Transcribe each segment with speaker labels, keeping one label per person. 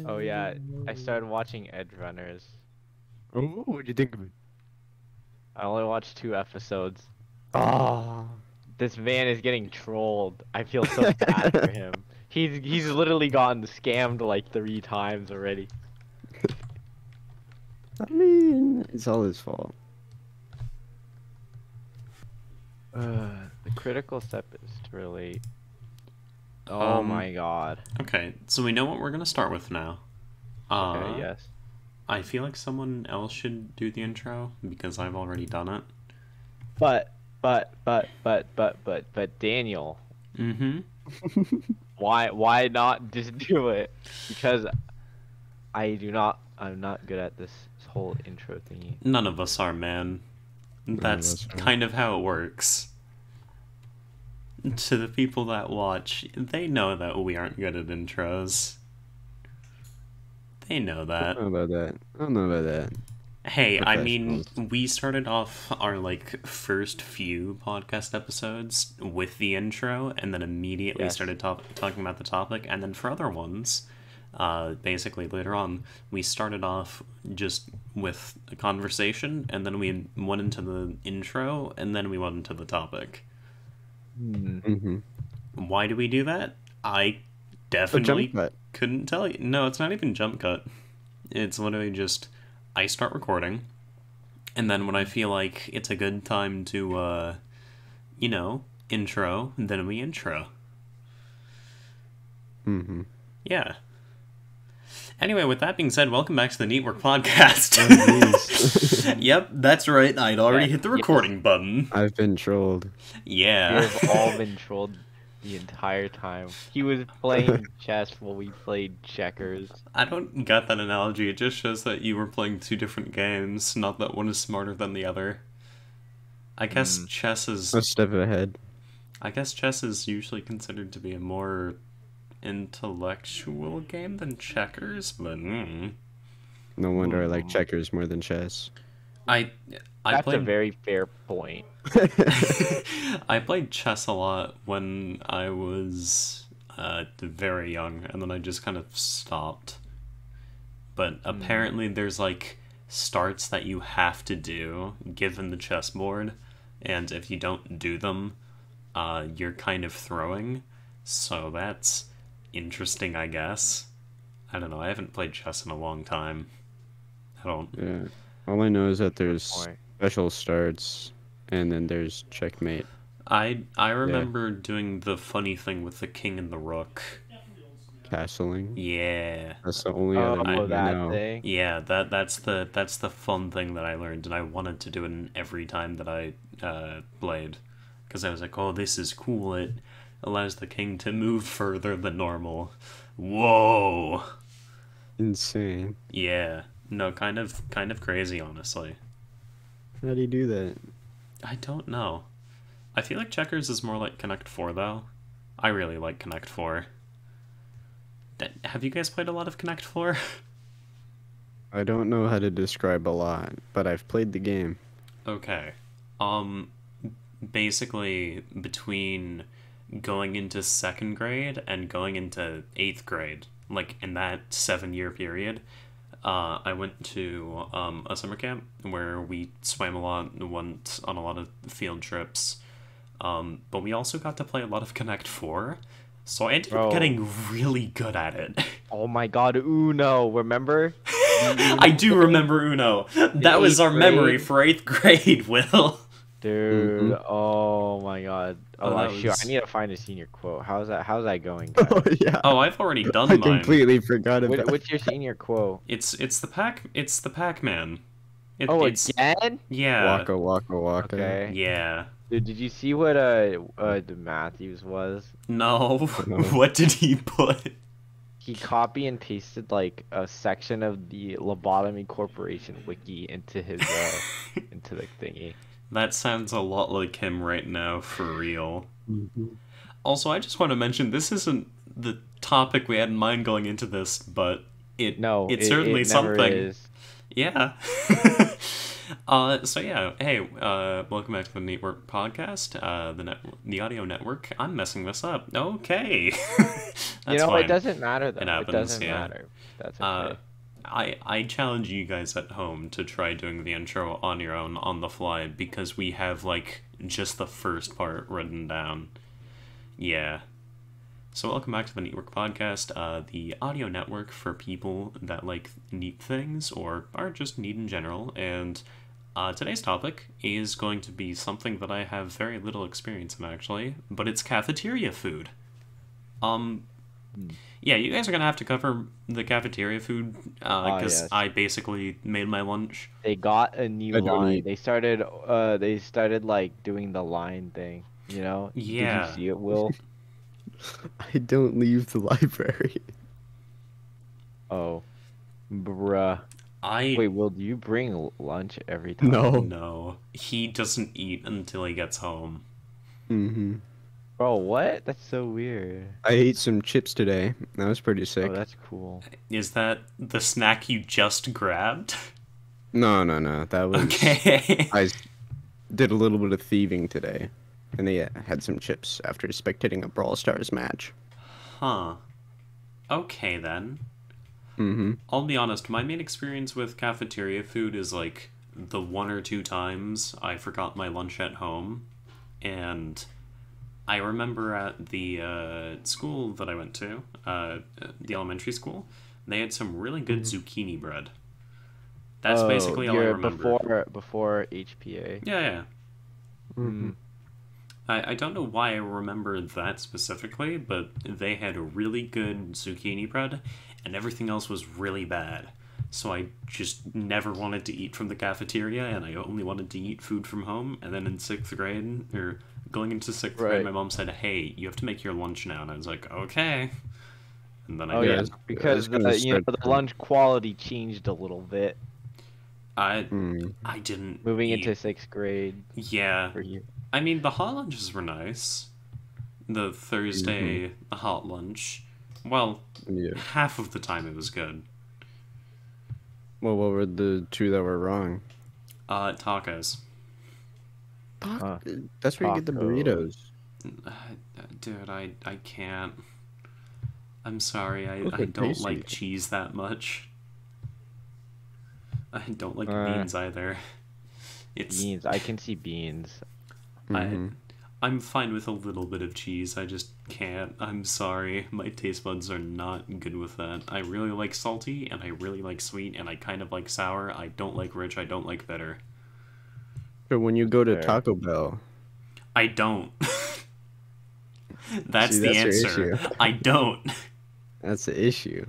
Speaker 1: Oh yeah, I started watching Edge Runners.
Speaker 2: Oh, what'd you think of it?
Speaker 1: I only watched 2 episodes.
Speaker 2: Ah.
Speaker 1: This man is getting trolled. I feel so bad for him. He's literally gotten scammed like 3 times already.
Speaker 2: I mean, it's all his fault.
Speaker 1: The critical step is to relate. Oh my god.
Speaker 3: Okay, so we know what we're gonna start with now.
Speaker 1: Okay, yes.
Speaker 3: I feel like someone else should do the intro because I've already done it.
Speaker 1: But Daniel,
Speaker 3: Mm-hmm.
Speaker 1: why not just do it? Because I'm not good at this whole intro thingy.
Speaker 3: None of us are, man. That's kind of how it works. To the people that watch, they know that we aren't good at intros. They know that.
Speaker 2: I don't know about that. I don't know about that.
Speaker 3: Hey, I mean, we started off our, first few podcast episodes with the intro, and then immediately started talking about the topic, and then for other ones, basically later on, we started off just with a conversation, and then we went into the intro, and then we went into the topic.
Speaker 2: Mm-hmm.
Speaker 3: Why do we do that? I definitely couldn't tell you. No, it's not even jump cut. It's literally just... I start recording, and then when I feel like it's a good time to, intro, then we intro.
Speaker 2: Mm-hmm.
Speaker 3: Yeah. Anyway, with that being said, welcome back to the Neetwork podcast. Yep, that's right. I'd already hit the recording button.
Speaker 2: I've been trolled.
Speaker 3: Yeah.
Speaker 1: We've all been trolled the entire time. He was playing chess while we played checkers.
Speaker 3: I don't get that analogy. It just shows that you were playing two different games, not that one is smarter than the other. I guess chess is...
Speaker 2: A step ahead.
Speaker 3: I guess chess is usually considered to be a more intellectual game than checkers, but...
Speaker 2: No wonder I like checkers more than chess.
Speaker 1: That's a very fair point.
Speaker 3: I played chess a lot when I was very young, and then I just kind of stopped. But apparently there's starts that you have to do given the chessboard, and if you don't do them, you're kind of throwing. So that's interesting, I guess. I don't know, I haven't played chess in a long time.
Speaker 2: Yeah. All I know is that there's special starts, and then there's checkmate.
Speaker 3: I remember doing the funny thing with the king and the rook.
Speaker 2: Castling.
Speaker 3: Yeah.
Speaker 2: That's the only other name I know.
Speaker 1: Thing.
Speaker 3: Yeah, that's the fun thing that I learned, and I wanted to do it every time that I played, because I was like, oh, this is cool. It allows the king to move further than normal. Whoa.
Speaker 2: Insane.
Speaker 3: Yeah. No, kind of crazy, honestly.
Speaker 2: How do you do that?
Speaker 3: I don't know. I feel like checkers is more like Connect 4, though. I really like Connect 4. Have you guys played a lot of Connect 4?
Speaker 2: I don't know how to describe a lot, but I've played the game.
Speaker 3: Okay. Basically, between going into 2nd grade and going into 8th grade, in that 7-year period, I went to a summer camp where we swam a lot and went on a lot of field trips. But we also got to play a lot of Connect 4, so I ended up getting really good at it.
Speaker 1: Oh my god, Uno, remember?
Speaker 3: I do remember Uno. That was our memory for 8th grade, Will.
Speaker 1: Dude, oh my god. Shoot, I need to find a senior quote. How's that going, guys?
Speaker 2: Oh, yeah.
Speaker 3: Oh, I've already done
Speaker 2: I
Speaker 3: mine.
Speaker 2: completely forgot about it.
Speaker 1: What's your senior quote?
Speaker 3: It's the Pac-Man.
Speaker 1: Again?
Speaker 3: Yeah.
Speaker 2: Waka waka waka.
Speaker 1: Okay.
Speaker 3: Yeah.
Speaker 1: Dude, did you see what the Matthews was?
Speaker 3: No. What did he put?
Speaker 1: He copy and pasted a section of the Lobotomy Corporation wiki into his into the thingy.
Speaker 3: That sounds a lot like him right now, for real.
Speaker 2: Mm-hmm.
Speaker 3: Also, I just want to mention, this isn't the topic we had in mind going into this, but it's certainly something.
Speaker 1: Is.
Speaker 3: Yeah. So yeah, hey, welcome back to the Neetwork podcast, the audio network. I'm messing this up. Okay,
Speaker 1: You
Speaker 3: that's
Speaker 1: know, it
Speaker 3: fine.
Speaker 1: doesn't matter though.
Speaker 3: It
Speaker 1: It
Speaker 3: happens.
Speaker 1: doesn't
Speaker 3: Yeah.
Speaker 1: matter. That's
Speaker 3: Uh,
Speaker 1: okay.
Speaker 3: I challenge you guys at home to try doing the intro on your own on the fly because we have like just the first part written down. Yeah. So welcome back to the Neetwork podcast, the audio network for people that like neat things or are just neat in general. And today's topic is going to be something that I have very little experience in actually, but it's cafeteria food. Um, yeah, you guys are gonna have to cover the cafeteria food because
Speaker 1: Yes.
Speaker 3: I basically made my lunch.
Speaker 1: They got a new
Speaker 2: I don't
Speaker 1: line.
Speaker 2: eat.
Speaker 1: They started like doing the line thing, you know? Did you
Speaker 3: Yeah.
Speaker 1: see it, Will?
Speaker 2: I don't leave the library.
Speaker 1: Oh. Bruh.
Speaker 3: I
Speaker 1: Wait, Will, do you bring lunch every time?
Speaker 2: No.
Speaker 3: no, he doesn't eat until he gets home.
Speaker 2: Mm-hmm.
Speaker 1: Bro, what? That's so weird.
Speaker 2: I ate some chips today. That was pretty sick.
Speaker 1: Oh, that's cool.
Speaker 3: Is that the snack you just grabbed?
Speaker 2: No. That was...
Speaker 3: Okay.
Speaker 2: I did a little bit of thieving today. And I had some chips after spectating a Brawl Stars match.
Speaker 3: Huh. Okay then.
Speaker 2: Mm-hmm.
Speaker 3: I'll be honest, my main experience with cafeteria food is like the one or two times I forgot my lunch at home. And I remember at the school that I went to, the elementary school, they had some really good zucchini bread. That's basically all I
Speaker 1: you're
Speaker 3: remember.
Speaker 1: before HPA.
Speaker 3: Yeah.
Speaker 1: Mm.
Speaker 3: I don't know why I remember that specifically, but they had a really good zucchini bread, and everything else was really bad. So I just never wanted to eat from the cafeteria, and I only wanted to eat food from home. And then in 6th grade, or going into 6th grade,
Speaker 1: Right.
Speaker 3: my mom said, "Hey, you have to make your lunch now." And I was like, "Okay." And then I
Speaker 1: Oh
Speaker 3: did.
Speaker 1: yeah,
Speaker 2: was
Speaker 1: because
Speaker 2: gonna start
Speaker 1: the lunch quality changed a little bit
Speaker 3: I
Speaker 2: Mm.
Speaker 3: I didn't
Speaker 1: moving
Speaker 3: eat.
Speaker 1: into 6th grade
Speaker 3: Yeah,
Speaker 1: for you.
Speaker 3: I mean the hot lunches were nice. The Thursday hot lunch, well,
Speaker 2: Yeah.
Speaker 3: half of the time it was good.
Speaker 2: Well, what were the two that were wrong?
Speaker 3: Tacos.
Speaker 2: That's where you get the
Speaker 1: Tacos.
Speaker 2: burritos.
Speaker 3: Dude, I can't. I'm sorry,
Speaker 2: Those
Speaker 3: I
Speaker 2: are
Speaker 3: don't like
Speaker 2: tasty.
Speaker 3: cheese that much. I don't like
Speaker 1: Uh,
Speaker 3: beans either. It's
Speaker 1: Beans, I can see beans.
Speaker 2: Mhm.
Speaker 3: I'm fine with a little bit of cheese. I just can't. I'm sorry. My taste buds are not good with that. I really like salty and I really like sweet and I kind of like sour. I don't like rich. I don't like bitter.
Speaker 2: So when you go to
Speaker 1: Fair.
Speaker 2: Taco Bell,
Speaker 3: I don't. That's
Speaker 2: See,
Speaker 3: the
Speaker 2: that's your
Speaker 3: answer.
Speaker 2: issue.
Speaker 3: I don't.
Speaker 2: that's the issue.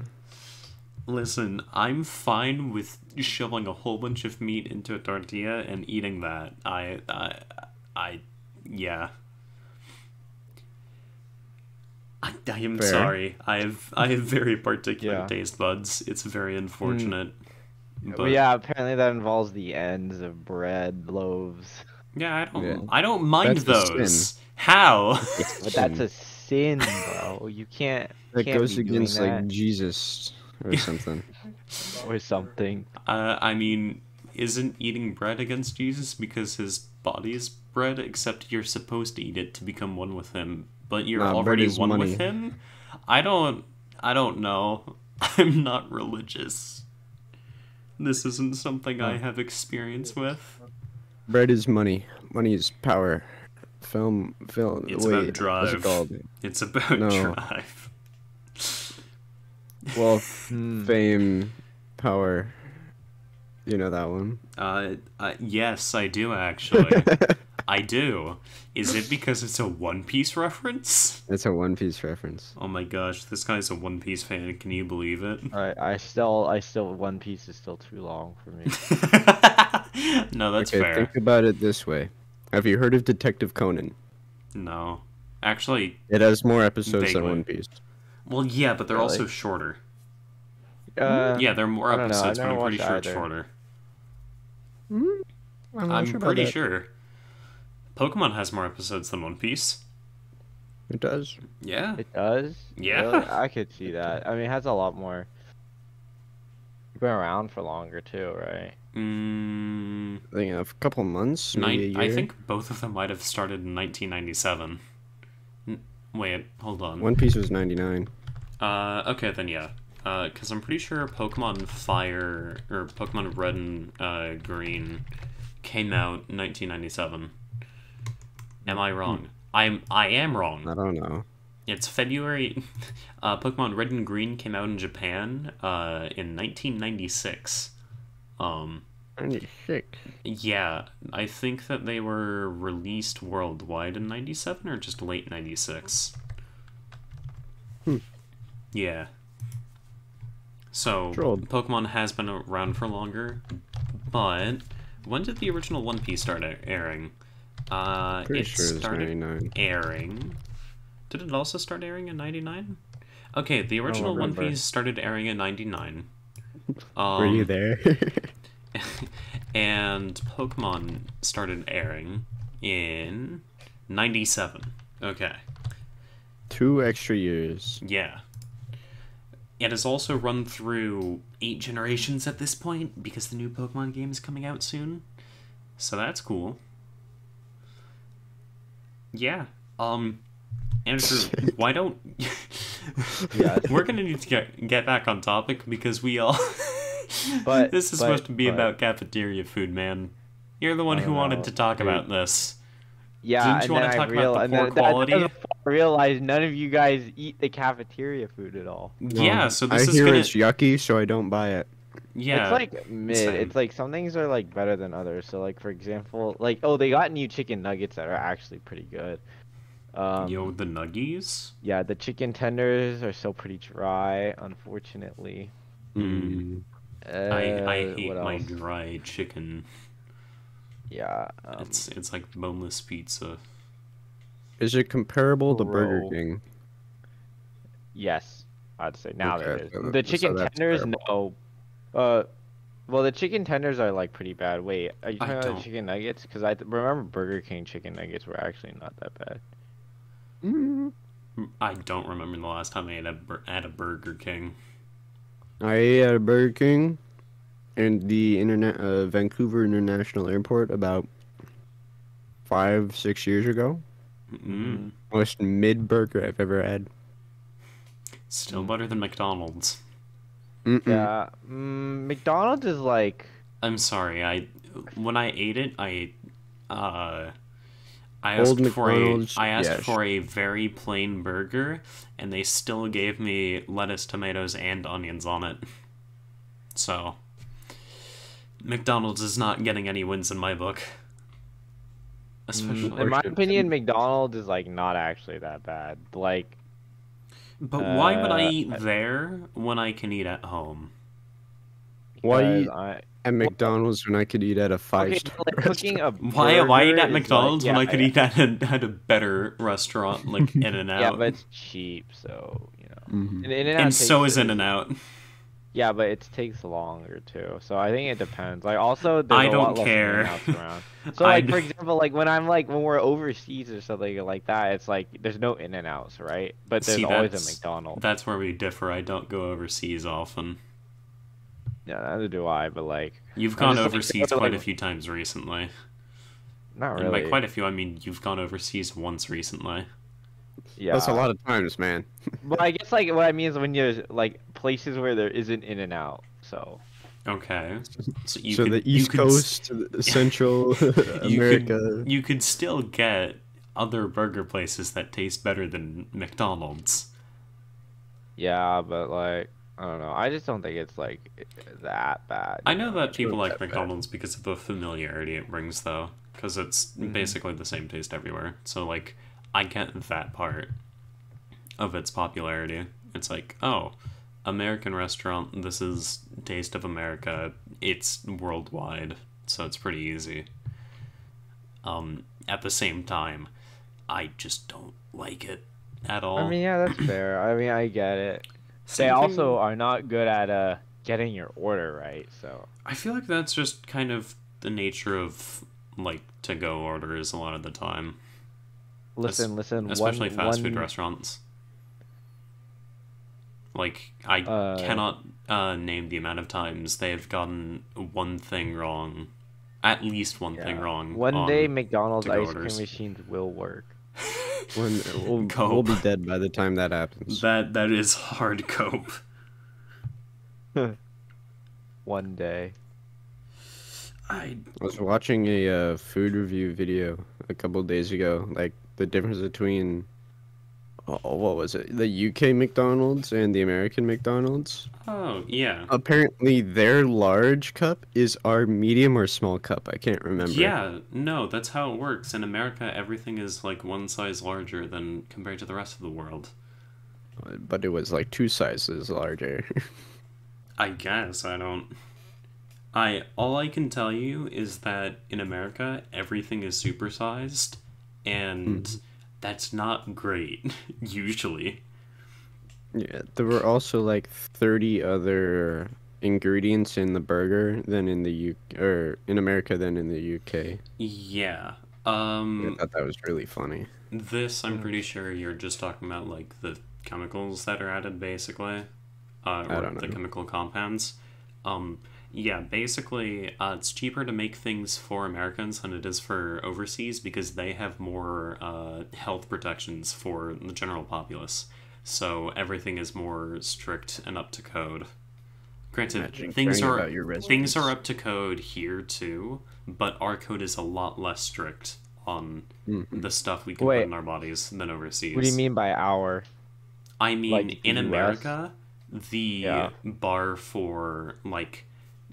Speaker 3: Listen, I'm fine with shoveling a whole bunch of meat into a tortilla and eating that. Yeah. I am
Speaker 2: Fair.
Speaker 3: sorry. I have very particular
Speaker 1: Yeah.
Speaker 3: taste buds. It's very unfortunate.
Speaker 1: But yeah, apparently that involves the ends of bread, loaves.
Speaker 3: Yeah,
Speaker 2: Yeah.
Speaker 3: I don't mind
Speaker 2: That's a
Speaker 3: those.
Speaker 2: sin.
Speaker 3: How?
Speaker 1: But that's a sin, bro. You can't
Speaker 2: That
Speaker 1: can't
Speaker 2: goes
Speaker 1: be doing
Speaker 2: against like
Speaker 1: that
Speaker 2: Jesus or something.
Speaker 1: or something.
Speaker 3: I mean, isn't eating bread against Jesus because his body is bread, except you're supposed to eat it to become one with him, but you're
Speaker 2: Nah, bread
Speaker 3: already
Speaker 2: is
Speaker 3: one
Speaker 2: money.
Speaker 3: with him? I don't know. I'm not religious. This isn't something I have experience with.
Speaker 2: Bread is money. Money is power. Film.
Speaker 3: It's
Speaker 2: Wait,
Speaker 3: about
Speaker 2: what's it
Speaker 3: drive.
Speaker 2: called?
Speaker 3: It's about
Speaker 2: No.
Speaker 3: drive.
Speaker 2: Wealth,
Speaker 1: Hmm.
Speaker 2: fame, power. You know that one.
Speaker 3: Yes, I do actually. I do. Is it because it's a One Piece reference?
Speaker 2: It's a One Piece reference.
Speaker 3: Oh my gosh, this guy's a One Piece fan. Can you believe it?
Speaker 1: I still One Piece is still too long for me.
Speaker 3: No, that's
Speaker 2: Okay,
Speaker 3: fair.
Speaker 2: think about it this way. Have you heard of Detective Conan?
Speaker 3: No. Actually,
Speaker 2: It has more episodes than
Speaker 3: Vaguely.
Speaker 2: One Piece.
Speaker 3: well, yeah, but they're
Speaker 1: Really?
Speaker 3: also shorter.
Speaker 1: Uh,
Speaker 3: Yeah, they're more
Speaker 1: I don't know, I
Speaker 3: episodes, but
Speaker 1: never
Speaker 3: I'm pretty
Speaker 1: watched
Speaker 3: sure it's
Speaker 1: either.
Speaker 3: shorter.
Speaker 2: not
Speaker 3: I'm
Speaker 2: sure about
Speaker 3: pretty
Speaker 2: that.
Speaker 3: sure. Pokemon has more episodes than One Piece.
Speaker 2: It does.
Speaker 3: Yeah.
Speaker 1: It does?
Speaker 3: Yeah.
Speaker 1: Really? I could see that. I mean, it has a lot more. It's been around for longer too, right?
Speaker 2: I think a couple months, maybe a year.
Speaker 3: I think both of them might have started in 1997. Wait, hold on.
Speaker 2: One Piece was 99.
Speaker 3: Okay, then yeah. Because I'm pretty sure Pokemon Fire, or Pokemon Red and Green came out in 1997. Am I wrong? I am wrong.
Speaker 2: I don't know.
Speaker 3: It's February. Pokemon Red and Green came out in Japan in 1996.
Speaker 2: 96.
Speaker 3: Yeah, I think that they were released worldwide in 97 or just late 96. Yeah. So, Pokemon has been around for longer, but when did the original One Piece start airing?
Speaker 2: Pretty sure it started 99.
Speaker 3: airing. Did it also start airing in 99? Okay, the original One Piece started airing in 99.
Speaker 2: Were you there?
Speaker 3: And Pokemon started airing in 97. Okay.
Speaker 2: 2 extra years.
Speaker 3: Yeah. It has also run through 8 generations at this point because the new Pokemon game is coming out soon. So that's cool. Yeah. Andrew, why don't we're gonna need to get back on topic because we all this is supposed to be about cafeteria food, man. You're the one who wanted to talk about this.
Speaker 1: Yeah,
Speaker 3: didn't you want to talk about the poor quality?
Speaker 1: I realized none of you guys eat the cafeteria food at all.
Speaker 3: Yeah, so this
Speaker 2: I
Speaker 3: is
Speaker 2: hear
Speaker 3: gonna...
Speaker 2: it's yucky, so I don't buy it.
Speaker 3: Yeah,
Speaker 1: it's like mid. It's like some things are like better than others. So like for example, like they got new chicken nuggets that are actually pretty good.
Speaker 3: Yo, the nuggies?
Speaker 1: Yeah, the chicken tenders are still pretty dry, unfortunately.
Speaker 3: I hate my dry chicken.
Speaker 1: Yeah.
Speaker 3: It's like boneless pizza.
Speaker 2: Is it comparable to Burger King?
Speaker 1: Yes, I'd say now
Speaker 2: Okay,
Speaker 1: it is. The chicken tenders, no. Well, the chicken tenders are like pretty bad. Wait, are you talking about the chicken nuggets? Because I remember Burger King chicken nuggets were actually not that bad.
Speaker 3: I don't remember the last time I ate at a Burger King.
Speaker 2: I ate at a Burger King in the Vancouver International Airport about 5-6 years ago. Most mid burger I've ever had.
Speaker 3: Still better than McDonald's.
Speaker 1: Yeah, McDonald's is like.
Speaker 3: I'm sorry. When I ate it, I asked for a very plain burger, and they still gave me lettuce, tomatoes, and onions on it. So, McDonald's is not getting any wins in my book. Especially,
Speaker 1: in my opinion, McDonald's is like not actually that bad. Like,
Speaker 3: but why would I eat there when I can eat at home?
Speaker 2: Why eat at McDonald's when I could eat at a 5-star restaurant?
Speaker 3: Why eat at McDonald's when I could eat at a better restaurant like In-N-Out?
Speaker 1: Yeah, but it's cheap, so you know.
Speaker 3: And so is In-N-Out.
Speaker 1: Yeah, but it takes longer too. So I think it depends. Like also, there's
Speaker 3: I
Speaker 1: a
Speaker 3: don't
Speaker 1: lot less
Speaker 3: care.
Speaker 1: In-N-Outs around. So like for example, like when we're overseas or something like that, it's like there's no In-N-Outs, right? But there's always a McDonald's.
Speaker 3: That's where we differ. I don't go overseas often.
Speaker 1: Yeah, neither do I. But like
Speaker 3: you've gone overseas quite a few times recently.
Speaker 1: Not really.
Speaker 3: And by quite a few, I mean you've gone overseas once recently.
Speaker 2: Yeah, that's a lot of times, man.
Speaker 1: But I guess like what I mean is when you're like places where there isn't In-N-Out. So.
Speaker 3: Okay. So
Speaker 2: the East Coast, Central America.
Speaker 3: You could still get other burger places that taste better than McDonald's.
Speaker 1: Yeah, but like I don't know. I just don't think it's like that bad.
Speaker 3: I know that people like McDonald's because of the familiarity it brings, though, because it's basically the same taste everywhere. So like, I get that part of its popularity. It's like, oh, American restaurant. This is Taste of America. It's worldwide, so it's pretty easy. At the same time, I just don't like it at all.
Speaker 1: I mean, yeah, that's fair. I mean, I get it. They also are not good at getting your order right, so.
Speaker 3: I feel like that's just kind of the nature of like to-go orders a lot of the time.
Speaker 1: Listen.
Speaker 3: Especially fast food restaurants. Like I cannot name the amount of times they have gotten one thing wrong. At least one thing wrong.
Speaker 1: One day McDonald's
Speaker 3: to-go
Speaker 1: ice cream
Speaker 3: orders.
Speaker 1: machines will work.
Speaker 2: We'll be dead by the time that happens.
Speaker 3: That is hard cope.
Speaker 1: One day.
Speaker 3: I
Speaker 2: was watching a food review video a couple days ago, like the difference between what was it, the UK McDonald's and the American McDonald's.
Speaker 3: Oh yeah.
Speaker 2: Apparently, their large cup is our medium or small cup. I can't remember.
Speaker 3: Yeah, no, that's how it works. In America, everything is like one size larger than compared to the rest of the world.
Speaker 2: But it was like 2 sizes larger.
Speaker 3: I guess all I can tell you is that in America everything is supersized, and that's not great usually.
Speaker 2: Yeah, there were also like 30 other ingredients in the burger than in the in America than in the UK.
Speaker 3: Yeah.
Speaker 2: I thought that was really funny.
Speaker 3: This, I'm pretty sure you're just talking about like the chemicals that are added, basically, or the chemical compounds. Yeah, basically, it's cheaper to make things for Americans than it is for overseas because they have more health protections for the general populace. So everything is more strict and up to code. Granted, things are up to code here too, but our code is a lot less strict on the stuff we can put in our bodies than overseas.
Speaker 1: What do you mean by our?
Speaker 3: I mean,
Speaker 1: like
Speaker 3: in
Speaker 1: US?
Speaker 3: America, the bar for like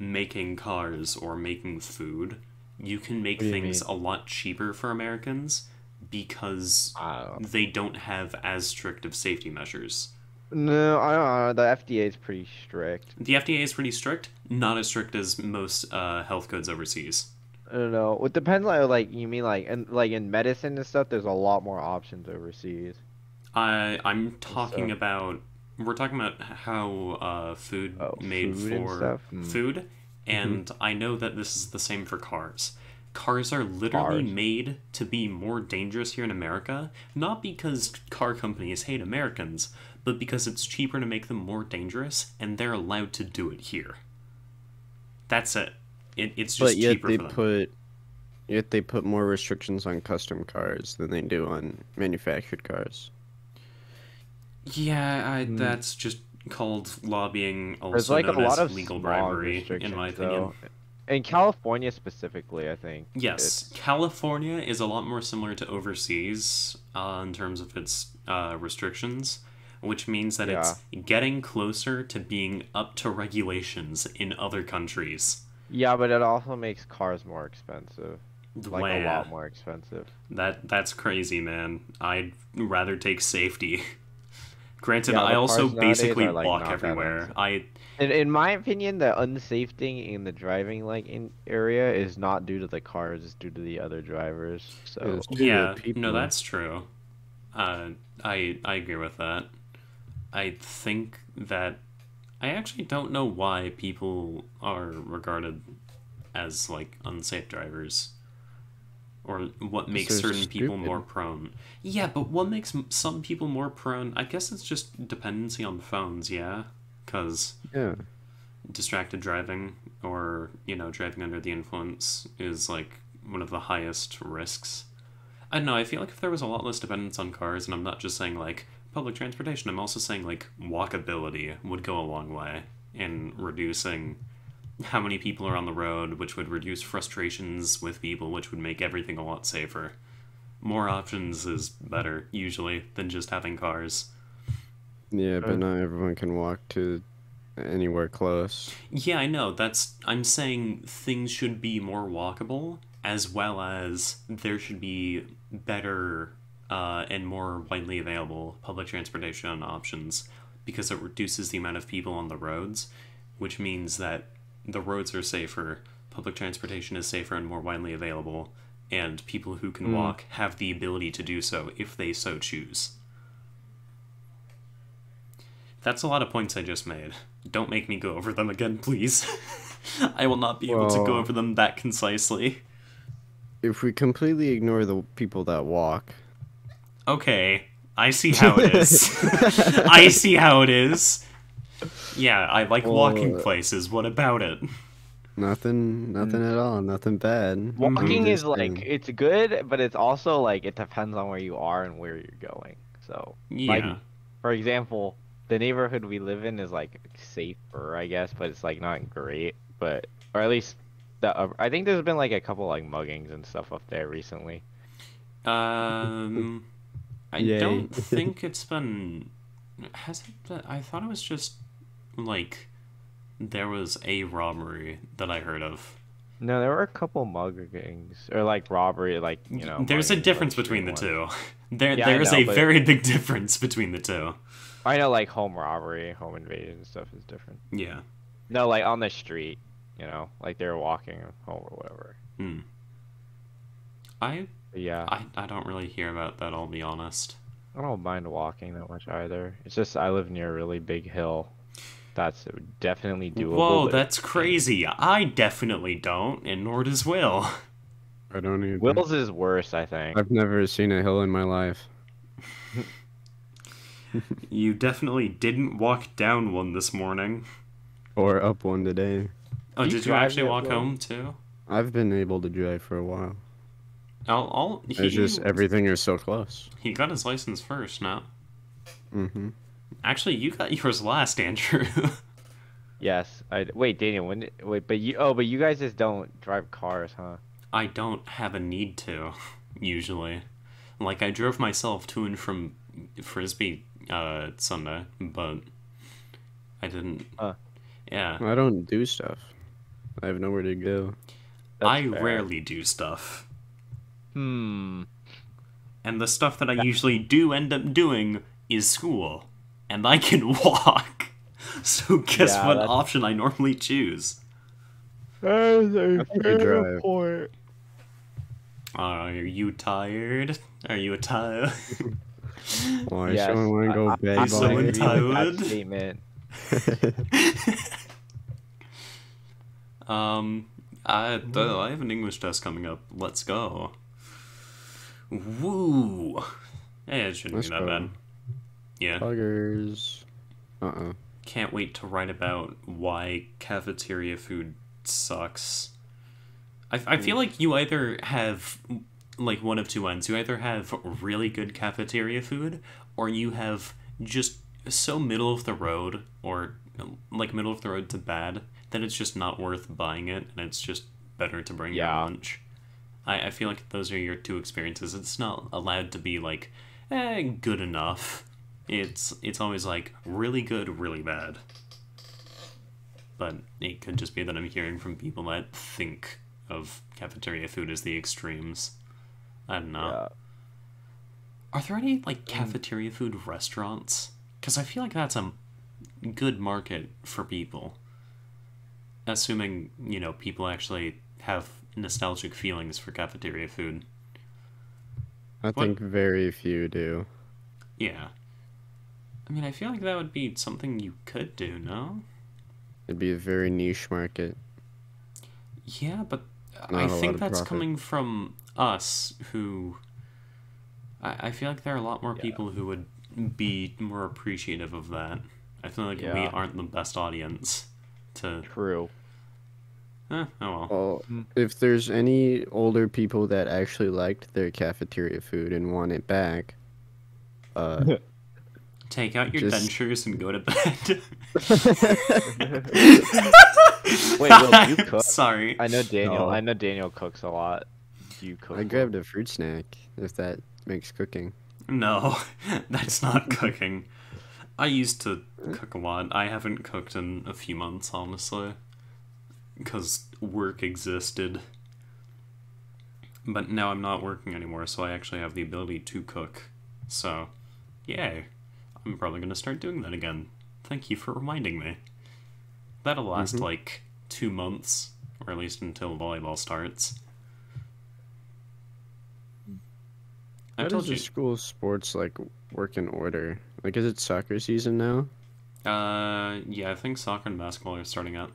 Speaker 3: making cars or making food, you can make things a lot cheaper for Americans because they don't have as strict of safety measures.
Speaker 1: No, I don't know. The FDA is pretty strict.
Speaker 3: The FDA is pretty strict, not as strict as most health codes overseas.
Speaker 1: I don't know. It depends. Like you mean like in medicine and stuff. There's a lot more options overseas.
Speaker 3: I'm talking about. We're talking about how food made for food, and I know that this is the same for cars. Cars are literally made to be more dangerous here in America, not because car companies hate Americans, but because it's cheaper to make them more dangerous, and they're allowed to do it here. That's it. It's just cheaper for them.
Speaker 2: Yet they put more restrictions on custom cars than they do on manufactured cars.
Speaker 3: Yeah, that's just called lobbying, also known as legal bribery, in my opinion.
Speaker 1: In California specifically, I think.
Speaker 3: Yes, California is a lot more similar to overseas in terms of its restrictions, which means that it's getting closer to being up to regulations in other countries.
Speaker 1: Yeah, but it also makes cars more expensive. Like a lot more expensive.
Speaker 3: That's crazy, man. I'd rather take safety. Granted, I also basically walk everywhere.
Speaker 1: In my opinion, the unsafe thing in the driving area is not due to the cars; it's due to the other drivers. So
Speaker 3: yeah, no, that's true. I agree with that. I think that I actually don't know why people are regarded as like unsafe drivers, or what makes certain people more prone. Yeah, but what makes some people more prone? I guess it's just dependency on phones, yeah? Because distracted driving or, driving under the influence is, like, one of the highest risks. I don't know, I feel like if there was a lot less dependence on cars, and I'm not just saying, like, public transportation, I'm also saying, like, walkability would go a long way in reducing how many people are on the road, which would reduce frustrations with people, which would make everything a lot safer. More options is better, usually, than just having cars.
Speaker 2: Yeah, but not everyone can walk to anywhere close.
Speaker 3: Yeah, I know. I'm saying things should be more walkable, as well as there should be better and more widely available public transportation options, because it reduces the amount of people on the roads, which means that the roads are safer, public transportation is safer and more widely available, and people who can walk have the ability to do so if they so choose. That's a lot of points I just made. Don't make me go over them again, please. I will not be able to go over them that concisely.
Speaker 2: If we completely ignore the people that walk...
Speaker 3: Okay, I see how it is. I see how it is. Yeah, I like walking places. What about it?
Speaker 2: Nothing at all. Nothing bad.
Speaker 1: Walking
Speaker 2: I'm
Speaker 1: is
Speaker 2: just
Speaker 1: like
Speaker 2: saying.
Speaker 1: it's good, but it's also like it depends on where you are and where you're going. So, like
Speaker 3: Yeah.
Speaker 1: for example, the neighborhood we live in is like safer, I guess, but it's like not great. But or at least I think there's been like a couple like muggings and stuff up there recently.
Speaker 3: I
Speaker 2: Yay.
Speaker 3: don't think it's been. Has it been? I thought it was just like there was a robbery that I heard of.
Speaker 1: No, there were a couple muggings or like robbery, like
Speaker 3: There's a
Speaker 1: muggings,
Speaker 3: difference
Speaker 1: like,
Speaker 3: between the
Speaker 1: extreme
Speaker 3: two.
Speaker 1: ones.
Speaker 3: There,
Speaker 1: Yeah, I
Speaker 3: there is
Speaker 1: know,
Speaker 3: a
Speaker 1: but
Speaker 3: very big difference between the two.
Speaker 1: I know like home robbery, home invasion and stuff is different.
Speaker 3: Yeah.
Speaker 1: No, like on the street, like they were walking home or whatever.
Speaker 3: Hmm. I
Speaker 1: But yeah,
Speaker 3: I don't really hear about that. I'll be honest.
Speaker 1: I don't mind walking that much either. It's just I live near a really big hill. That's definitely doable.
Speaker 3: Whoa,
Speaker 1: But
Speaker 3: that's crazy. I definitely don't, and nor does Will.
Speaker 2: I don't either.
Speaker 1: Will's is worse, I think.
Speaker 2: I've never seen a hill in my life.
Speaker 3: You definitely didn't walk down one this morning.
Speaker 2: Or up one today.
Speaker 3: Oh,
Speaker 1: You
Speaker 3: did you
Speaker 1: drive
Speaker 3: actually
Speaker 1: yet,
Speaker 3: walk
Speaker 1: Will?
Speaker 3: home too?
Speaker 2: I've been able to drive for a while. It's just everything is so close.
Speaker 3: He got his license first, no?
Speaker 2: Mm-hmm.
Speaker 3: Actually, you got yours last, Andrew.
Speaker 1: Yes, wait, Daniel. But you guys just don't drive cars, huh?
Speaker 3: I don't have a need to, usually. Like, I drove myself to and from Frisbee Sunday, but I didn't. Yeah.
Speaker 2: I don't do stuff. I have nowhere to go.
Speaker 3: I
Speaker 1: fair.
Speaker 3: rarely do stuff.
Speaker 1: Hmm.
Speaker 3: And the stuff that I usually do end up doing is school. And I can walk. So guess
Speaker 1: Yeah,
Speaker 3: what
Speaker 1: that's-
Speaker 3: option I normally choose?
Speaker 1: That's a
Speaker 2: think you drive.
Speaker 1: point.
Speaker 3: Are you tired? Are you tired?
Speaker 2: Why
Speaker 1: Yes,
Speaker 2: someone want to go bed?
Speaker 3: I'm so
Speaker 1: agree with that
Speaker 3: tired.
Speaker 1: statement.
Speaker 3: I have an English test coming up. Let's go. Woo! Hey, it shouldn't
Speaker 2: Let's
Speaker 3: be that
Speaker 2: go.
Speaker 3: bad. Yeah.
Speaker 2: Buggers.
Speaker 3: Can't wait to write about why cafeteria food sucks. I feel like you either have like one of two ends. You either have really good cafeteria food, or you have just so middle of the road, or like middle of the road to bad, that it's just not worth buying it, and it's just better to bring your
Speaker 1: Yeah.
Speaker 3: lunch. I feel like those are your two experiences. It's not allowed to be like, good enough. It's always like really good, really bad. But it could just be that I'm hearing from people that think of cafeteria food as the extremes. I don't know.
Speaker 1: Yeah.
Speaker 3: Are there any like cafeteria food restaurants? Because I feel like that's a good market for people. Assuming, people actually have nostalgic feelings for cafeteria food.
Speaker 2: I think very few do.
Speaker 3: Yeah. I mean, I feel like that would be something you could do, no?
Speaker 2: It'd be a very niche market.
Speaker 3: Yeah, but
Speaker 2: Not
Speaker 3: I
Speaker 2: a lot
Speaker 3: think
Speaker 2: of
Speaker 3: that's
Speaker 2: profit.
Speaker 3: coming from us who... I feel like there are a lot more people who would be more appreciative of that. I feel like we
Speaker 1: Yeah.
Speaker 3: aren't the best audience to...
Speaker 1: True.
Speaker 3: Oh well.
Speaker 2: Well, if there's any older people that actually liked their cafeteria food and want it back,
Speaker 3: Take out your
Speaker 2: just-
Speaker 3: dentures and go to bed.
Speaker 1: Wait, Will, you cook?
Speaker 3: Sorry.
Speaker 1: I know Daniel.
Speaker 2: No.
Speaker 1: I know Daniel cooks a lot. Do you cook?
Speaker 2: I grabbed a fruit snack if that makes cooking.
Speaker 3: No, that's not cooking. I used to cook a lot. I haven't cooked in a few months, honestly. Because work existed. But now I'm not working anymore, so I actually have the ability to cook. So, yay. I'm probably going to start doing that again. Thank you for reminding me. That'll last like 2 months, or at least until volleyball starts. I
Speaker 2: How
Speaker 3: told
Speaker 2: does
Speaker 3: you.
Speaker 2: the school sports work in order? Is it soccer season now?
Speaker 3: Yeah, I think soccer and basketball are starting up.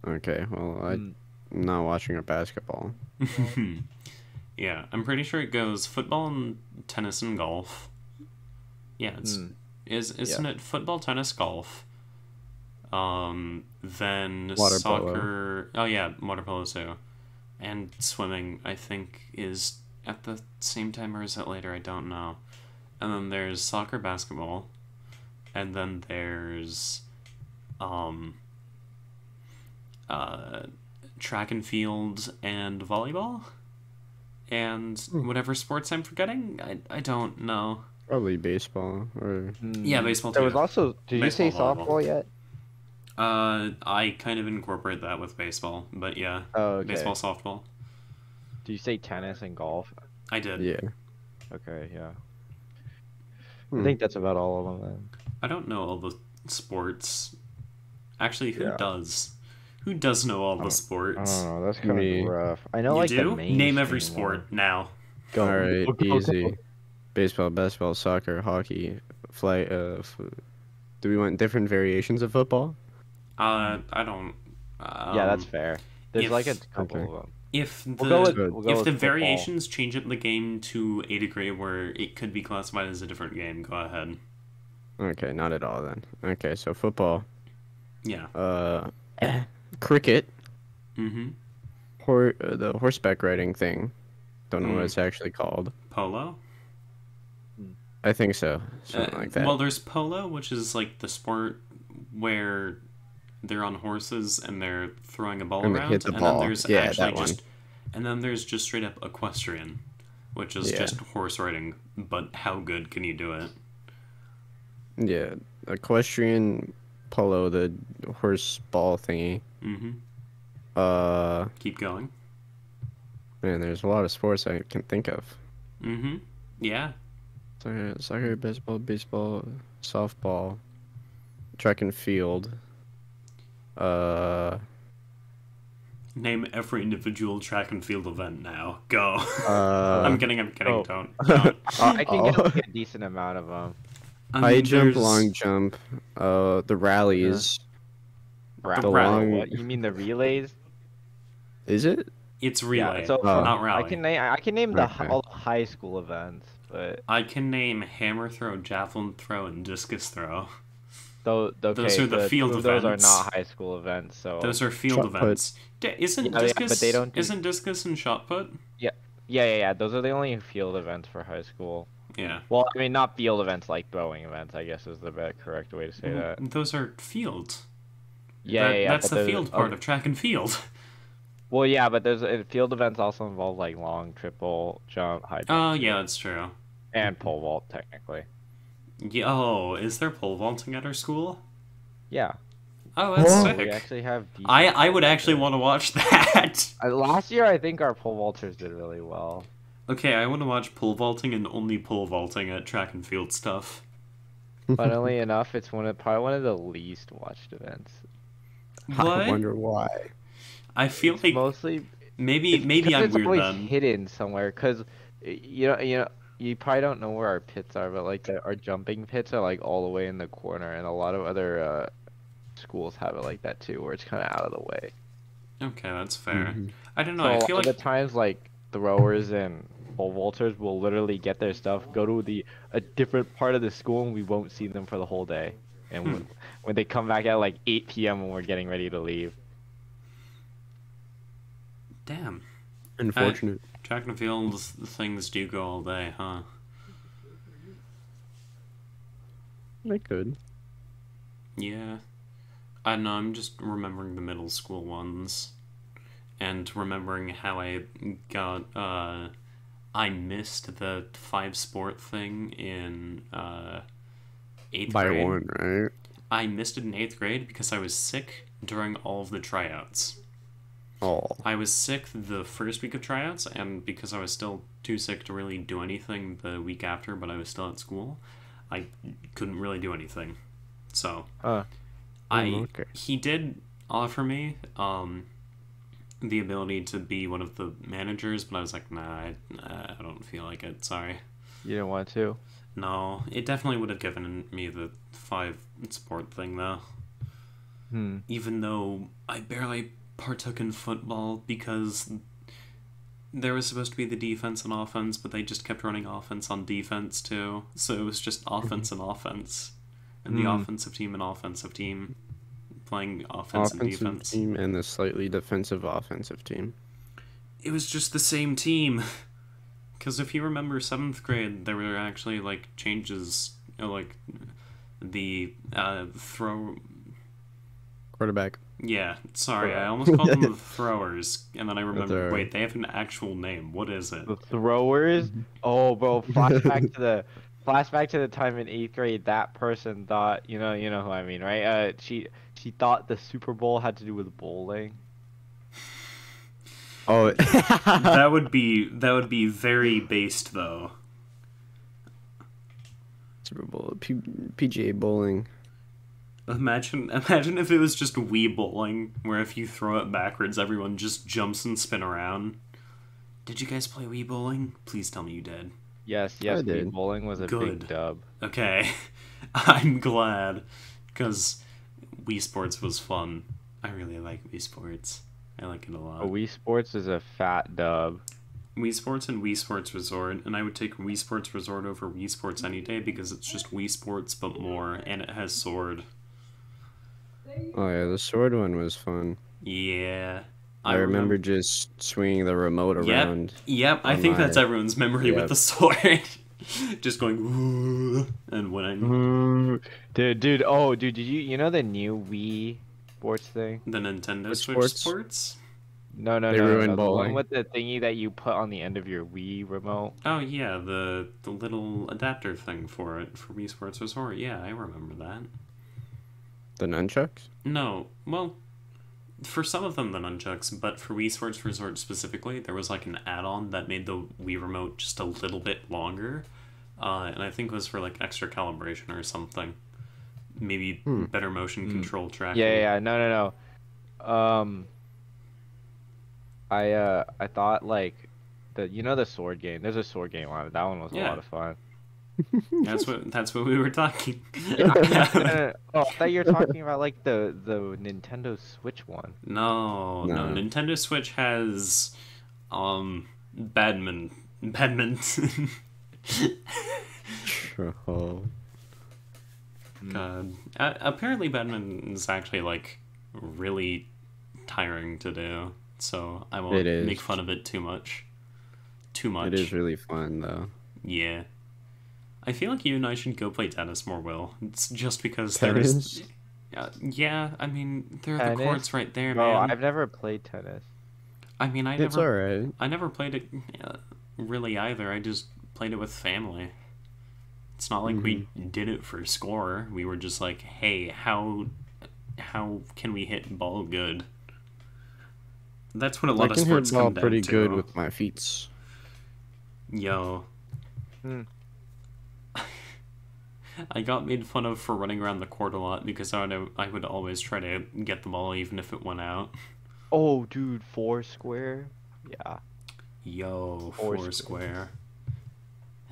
Speaker 2: Okay, well I'm not watching a basketball.
Speaker 3: Yeah, I'm pretty sure it goes football and tennis and golf. Yeah, isn't it football, tennis, golf, Then
Speaker 2: Water
Speaker 3: soccer. Oh yeah, water polo too, and swimming. I think is at the same time or is it later? I don't know. And then there's soccer, basketball, and then there's um track and field and volleyball, and whatever sports I'm forgetting. I don't know.
Speaker 2: Probably baseball or
Speaker 3: Yeah, baseball
Speaker 1: There
Speaker 3: too.
Speaker 1: was also. Did you say
Speaker 3: Baseball, volleyball.
Speaker 1: softball yet?
Speaker 3: I kind of incorporate that with baseball, but yeah,
Speaker 1: Oh, okay.
Speaker 3: baseball, softball.
Speaker 1: Did you say tennis and golf?
Speaker 3: I did.
Speaker 2: yeah.
Speaker 1: Okay, yeah.
Speaker 2: Hmm.
Speaker 1: I think that's about all of them then.
Speaker 3: I don't know all the sports. Actually, who
Speaker 1: Yeah.
Speaker 3: does? Who does know all the
Speaker 1: I
Speaker 3: sports?
Speaker 1: don't know. That's kind
Speaker 2: Me.
Speaker 1: of rough. I know
Speaker 3: You
Speaker 1: like
Speaker 3: do?
Speaker 1: the main.
Speaker 3: Name every sport now.
Speaker 1: Go.
Speaker 2: All right,
Speaker 1: Go, go, go.
Speaker 2: easy. Baseball, basketball, soccer, hockey, flight. Do we want different variations of football?
Speaker 3: I don't.
Speaker 1: Yeah, that's fair. There's
Speaker 3: if-
Speaker 1: like a couple
Speaker 2: Okay.
Speaker 1: of them.
Speaker 3: If the
Speaker 1: We'll go with,
Speaker 2: Good.
Speaker 1: we'll go
Speaker 3: if
Speaker 1: with
Speaker 3: the
Speaker 1: football.
Speaker 3: variations change up the game to a degree where it could be classified as a different game, go ahead.
Speaker 2: Okay, not at all then. Okay, so football,
Speaker 3: Yeah.
Speaker 2: cricket,
Speaker 3: Mm-hmm.
Speaker 2: the horseback riding thing. Don't know what it's actually called.
Speaker 3: Polo.
Speaker 2: I think so, something like that.
Speaker 3: Well, there's polo, which is like the sport where they're on horses and they're throwing a ball
Speaker 2: And they
Speaker 3: around,
Speaker 2: hit the
Speaker 3: and
Speaker 2: ball.
Speaker 3: then there's
Speaker 2: Yeah,
Speaker 3: actually
Speaker 2: that one.
Speaker 3: just, and then there's just straight up equestrian, which is
Speaker 2: Yeah.
Speaker 3: just horse riding. But how good can you do it?
Speaker 2: Yeah, equestrian, polo, the horse ball thingy.
Speaker 3: Mm-hmm. Keep going.
Speaker 2: Man, there's a lot of sports I can think of.
Speaker 3: Mm-hmm. Yeah.
Speaker 2: Soccer, baseball, softball, track and field.
Speaker 3: Name every individual track and field event now. Go.
Speaker 2: Uh,
Speaker 3: I'm kidding.
Speaker 1: oh.
Speaker 3: Don't.
Speaker 1: I can get
Speaker 2: Oh.
Speaker 1: like a decent amount of them.
Speaker 3: I
Speaker 2: high
Speaker 3: mean,
Speaker 2: jump,
Speaker 3: there's-
Speaker 2: long jump, the rallies.
Speaker 1: Rattle.
Speaker 2: long-
Speaker 1: What? You mean the relays?
Speaker 2: Is it?
Speaker 3: It's relay,
Speaker 1: Yeah. So
Speaker 3: not rally.
Speaker 1: I can name
Speaker 2: Okay.
Speaker 1: all the high school events, but
Speaker 3: I can name hammer throw, javelin throw, and discus throw.
Speaker 1: those
Speaker 3: Those are the field
Speaker 1: two of those are
Speaker 3: events.
Speaker 1: not high school events. So
Speaker 3: Those are field
Speaker 2: Shot put.
Speaker 3: events. Isn't
Speaker 1: Yeah,
Speaker 3: discus?
Speaker 1: but they don't do-
Speaker 3: Isn't discus and shot put?
Speaker 1: yeah. Those are the only field events for high school.
Speaker 3: Yeah.
Speaker 1: Well, I mean, not field events like throwing events. I guess is the correct way to say that.
Speaker 3: Those are fields.
Speaker 1: Yeah.
Speaker 3: That's
Speaker 1: but
Speaker 3: the
Speaker 1: those-
Speaker 3: field part of track and field.
Speaker 1: Well, yeah, but there's field events also involve like long, triple jump, high jump,
Speaker 3: Oh, yeah, that's true.
Speaker 1: and pole vault technically.
Speaker 3: Yo, is there pole vaulting at our school?
Speaker 1: Yeah.
Speaker 3: Oh, that's
Speaker 2: Whoa.
Speaker 3: sick.
Speaker 1: We actually have.
Speaker 3: I would actually want to watch that.
Speaker 1: Last year, I think our pole vaulters did really well.
Speaker 3: Okay, I want to watch pole vaulting and only pole vaulting at track and field stuff.
Speaker 1: Funnily enough, it's probably one of the least watched events.
Speaker 2: I
Speaker 3: What?
Speaker 2: wonder why.
Speaker 3: I feel
Speaker 1: It's
Speaker 3: like
Speaker 1: mostly
Speaker 3: maybe
Speaker 1: because
Speaker 3: I'm
Speaker 1: it's
Speaker 3: weird
Speaker 1: always
Speaker 3: then.
Speaker 1: hidden somewhere. Cause you probably don't know where our pits are, but like our jumping pits are like all the way in the corner, and a lot of other schools have it like that too, where it's kind of out of the way.
Speaker 3: Okay, that's fair.
Speaker 2: Mhm.
Speaker 3: I don't know.
Speaker 1: So
Speaker 3: I
Speaker 1: a
Speaker 3: feel
Speaker 1: lot
Speaker 3: like
Speaker 1: of the times, like throwers and pole vaulters will literally get their stuff, go to a different part of the school, and we won't see them for the whole day. And when they come back at like 8 p.m. when we're getting ready to leave.
Speaker 3: damn.
Speaker 2: Unfortunate.
Speaker 3: Track and field things do go all day, huh?
Speaker 2: They could.
Speaker 3: Yeah. I don't know, I'm just remembering the middle school ones. And remembering how I got, I missed the 5-sport thing in, 8th
Speaker 2: By
Speaker 3: grade.
Speaker 2: one, right?
Speaker 3: I missed it in 8th grade because I was sick during all of the tryouts.
Speaker 2: Oh.
Speaker 3: I was sick the first week of tryouts, and because I was still too sick to really do anything the week after, but I was still at school, I couldn't really do anything. So,
Speaker 2: okay.
Speaker 3: he did offer me the ability to be one of the managers, but I was like, nah, I don't feel like it, sorry.
Speaker 1: You didn't want to?
Speaker 3: No, it definitely would have given me the 5-sport thing, though. Even though I barely partook in football because there was supposed to be the defense and offense, but they just kept running offense on defense too. So it was just offense and offense. And the offensive team and offensive team playing offensive defense.
Speaker 2: team and the slightly defensive offensive team.
Speaker 3: It was just the same team. Because if you remember 7th grade, there were actually, like, changes, like, the, throw...
Speaker 2: Quarterback.
Speaker 3: Yeah, sorry, I almost called them the throwers, and then I remembered, wait, they have an actual name. What is it?
Speaker 1: The throwers? Oh, bro, flashback to the time in 8th grade. That person thought, you know who I mean, right? She thought the Super Bowl had to do with bowling.
Speaker 2: Oh,
Speaker 3: that would be very based though.
Speaker 2: Super Bowl, PGA bowling.
Speaker 3: Imagine if it was just Wii bowling, where if you throw it backwards, everyone just jumps and spin around. Did you guys play Wii bowling? Please tell me you did.
Speaker 1: Yes,
Speaker 2: I did.
Speaker 1: Wii bowling was a
Speaker 3: Good.
Speaker 1: big dub.
Speaker 3: Okay, I'm glad, because Wii Sports was fun. I really like Wii Sports. I like it a lot.
Speaker 1: Wii Sports is a fat dub.
Speaker 3: Wii Sports and Wii Sports Resort, and I would take Wii Sports Resort over Wii Sports any day because it's just Wii Sports but more, and it has sword.
Speaker 2: Oh yeah, the sword one was fun.
Speaker 3: Yeah.
Speaker 2: I remember just swinging the remote around.
Speaker 3: Yep, I think that's everyone's memory with the sword. Just going, ooh, and winning.
Speaker 1: Dude, did you know the new Wii Sports thing?
Speaker 3: The Nintendo
Speaker 2: Which
Speaker 3: Switch
Speaker 2: sports?
Speaker 3: Sports?
Speaker 1: No,
Speaker 2: They ruined
Speaker 1: the one
Speaker 2: bowling.
Speaker 1: with the thingy that you put on the end of your Wii remote.
Speaker 3: Oh yeah, the little adapter thing for it, for Wii Sports Resort. Yeah, I remember that.
Speaker 2: The nunchucks?
Speaker 3: No, well, for some of them the nunchucks, but for Wii Sports Resort specifically, there was like an add-on that made the Wii remote just a little bit longer, and I think it was for like extra calibration or something. Maybe better motion control tracking.
Speaker 1: Yeah, no. I thought like the sword game. There's a sword game on it. That one was a lot of fun.
Speaker 3: That's what we were talking.
Speaker 1: Oh, I thought you were talking about like the Nintendo Switch one.
Speaker 3: No. Nintendo Switch has badminton.
Speaker 2: Oh.
Speaker 3: God. Apparently badminton is actually like really tiring to do, so I won't make fun of it too much.
Speaker 2: It is really fun though.
Speaker 3: Yeah. I feel like you and I should go play tennis more, Will. It's just because
Speaker 2: Tennis?
Speaker 3: yeah, I mean, there are
Speaker 1: Tennis?
Speaker 3: the courts right there,
Speaker 1: Bro,
Speaker 3: man.
Speaker 1: I've never played tennis.
Speaker 3: I mean,
Speaker 2: It's alright.
Speaker 3: I never played it really either. I just played it with family. It's not like we did it for score. We were just like, hey, how can we hit ball good? That's what a lot of sports come down to.
Speaker 2: I can hit ball pretty good with my feet.
Speaker 3: Yo. I got made fun of for running around the court a lot because I would always try to get the ball even if it went out.
Speaker 1: Oh, dude, Foursquare? Yeah.
Speaker 3: Yo, Foursquare.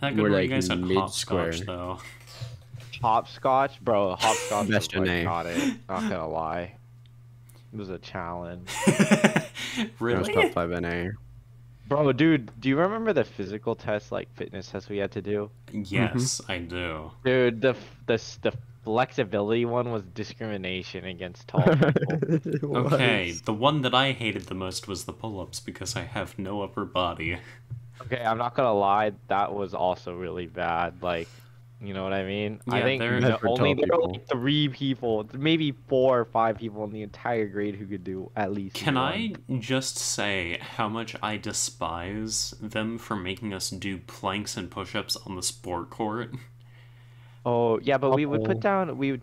Speaker 3: How good
Speaker 2: We're
Speaker 3: were
Speaker 2: like
Speaker 3: you guys at
Speaker 2: mid-square.
Speaker 3: hopscotch, though?
Speaker 1: Hopscotch? Bro, hopscotch
Speaker 2: Best
Speaker 1: was
Speaker 2: name.
Speaker 1: got it. Not gonna lie. It was a challenge.
Speaker 2: That was
Speaker 3: Really?
Speaker 2: top 5 NA.
Speaker 1: Bro, dude, do you remember the physical test, like fitness test we had to do?
Speaker 3: Yes, I do.
Speaker 1: Dude, the flexibility one was discrimination against tall people.
Speaker 3: Okay, the one that I hated the most was the pull-ups because I have no upper body.
Speaker 1: Okay, I'm not gonna lie, that was also really bad. Like, you know what I mean? I
Speaker 3: Yeah,
Speaker 1: think
Speaker 3: they're-
Speaker 2: Bad for
Speaker 1: only
Speaker 2: tall
Speaker 1: there were
Speaker 2: people.
Speaker 1: like 3 people, maybe 4 or 5 people in the entire grade who could do at least
Speaker 3: Can
Speaker 1: one.
Speaker 3: I just say how much I despise them for making us do planks and push-ups on the sport court?
Speaker 1: Oh yeah, but we would
Speaker 2: Uh-oh.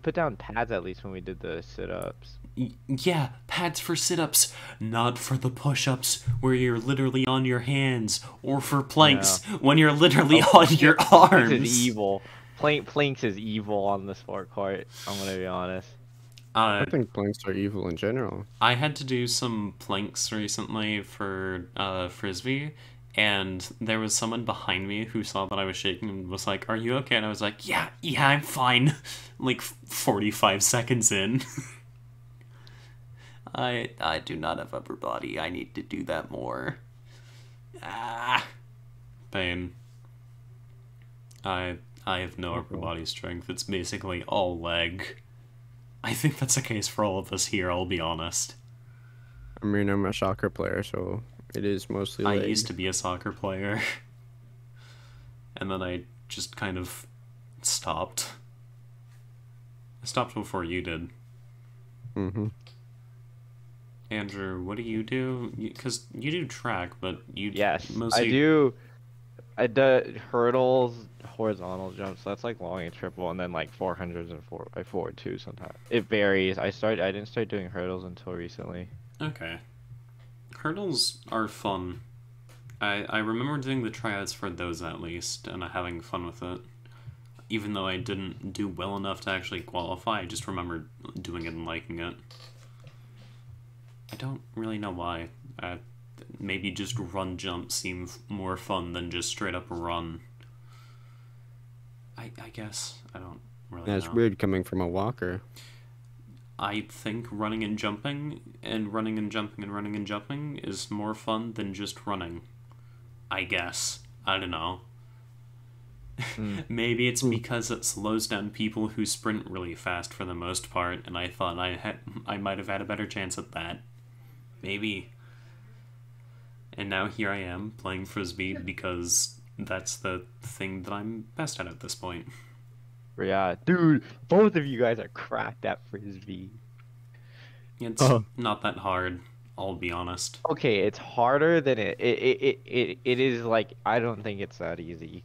Speaker 1: put down pads at least when we did the sit-ups.
Speaker 3: Yeah, pads for sit-ups, not for the push-ups where you're literally on your hands, or for planks when you're literally on your
Speaker 1: Planks is
Speaker 3: arms.
Speaker 1: evil. Planks is evil on the sport court. I'm gonna be honest.
Speaker 2: I think planks are evil in general.
Speaker 3: I had to do some planks recently for frisbee, and there was someone behind me who saw that I was shaking and was like, "Are you okay?" And I was like, "Yeah, I'm fine." Like 45 seconds in. I do not have upper body. I need to do that more. Pain. I have no upper body strength. It's basically all leg. I think that's the case for all of us here, I'll be honest.
Speaker 2: I mean, I'm a soccer player, so it is mostly
Speaker 3: I
Speaker 2: leg.
Speaker 3: used to be a soccer player. And then I just kind of stopped. I stopped before you did.
Speaker 2: Mm-hmm.
Speaker 3: Andrew, what do you do? Because you do track, but you
Speaker 1: Yes,
Speaker 3: mostly...
Speaker 1: I do. I do hurdles, horizontal jumps. That's like long and triple, and then like 400s and 4x4 too. Sometimes it varies. I didn't start doing hurdles until recently.
Speaker 3: Okay. Hurdles are fun. I remember doing the tryouts for those at least, and having fun with it. Even though I didn't do well enough to actually qualify, I just remember doing it and liking it. I don't really know why. Maybe just run jumps seem more fun than just straight up run. I guess. I don't really know.
Speaker 2: That's weird coming from a walker.
Speaker 3: I think running and jumping and running and jumping and running and jumping is more fun than just running. I guess. I don't know. Maybe it's because it slows down people who sprint really fast for the most part, and I thought I might have had a better chance at that. Maybe. And now here I am playing Frisbee because that's the thing that I'm best at this point.
Speaker 1: Yeah, dude, both of you guys are cracked at Frisbee.
Speaker 3: It's not that hard, I'll be honest.
Speaker 1: Okay, it's harder than it is. Like, I don't think it's that easy.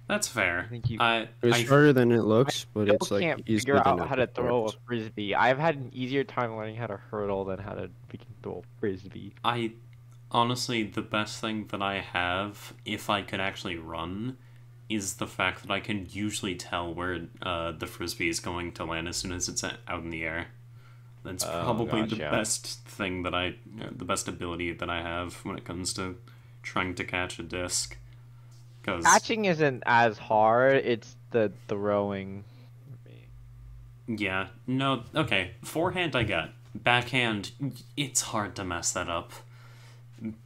Speaker 3: That's fair.
Speaker 1: I think you.
Speaker 2: It's harder than it looks, but it's like
Speaker 1: can't
Speaker 2: easier
Speaker 1: figure
Speaker 2: than
Speaker 1: out
Speaker 2: it
Speaker 1: how to throw a
Speaker 2: looks.
Speaker 1: Frisbee. I've had an easier time learning how to hurdle than how to freaking throw a Frisbee.
Speaker 3: Honestly, the best thing that I have, if I could actually run, is the fact that I can usually tell where the Frisbee is going to land as soon as it's out in the air. That's probably the best thing that the best ability that I have when it comes to trying to catch a disc.
Speaker 1: Catching isn't as hard, it's the throwing.
Speaker 3: Yeah, no, okay, forehand I got. Backhand, it's hard to mess that up.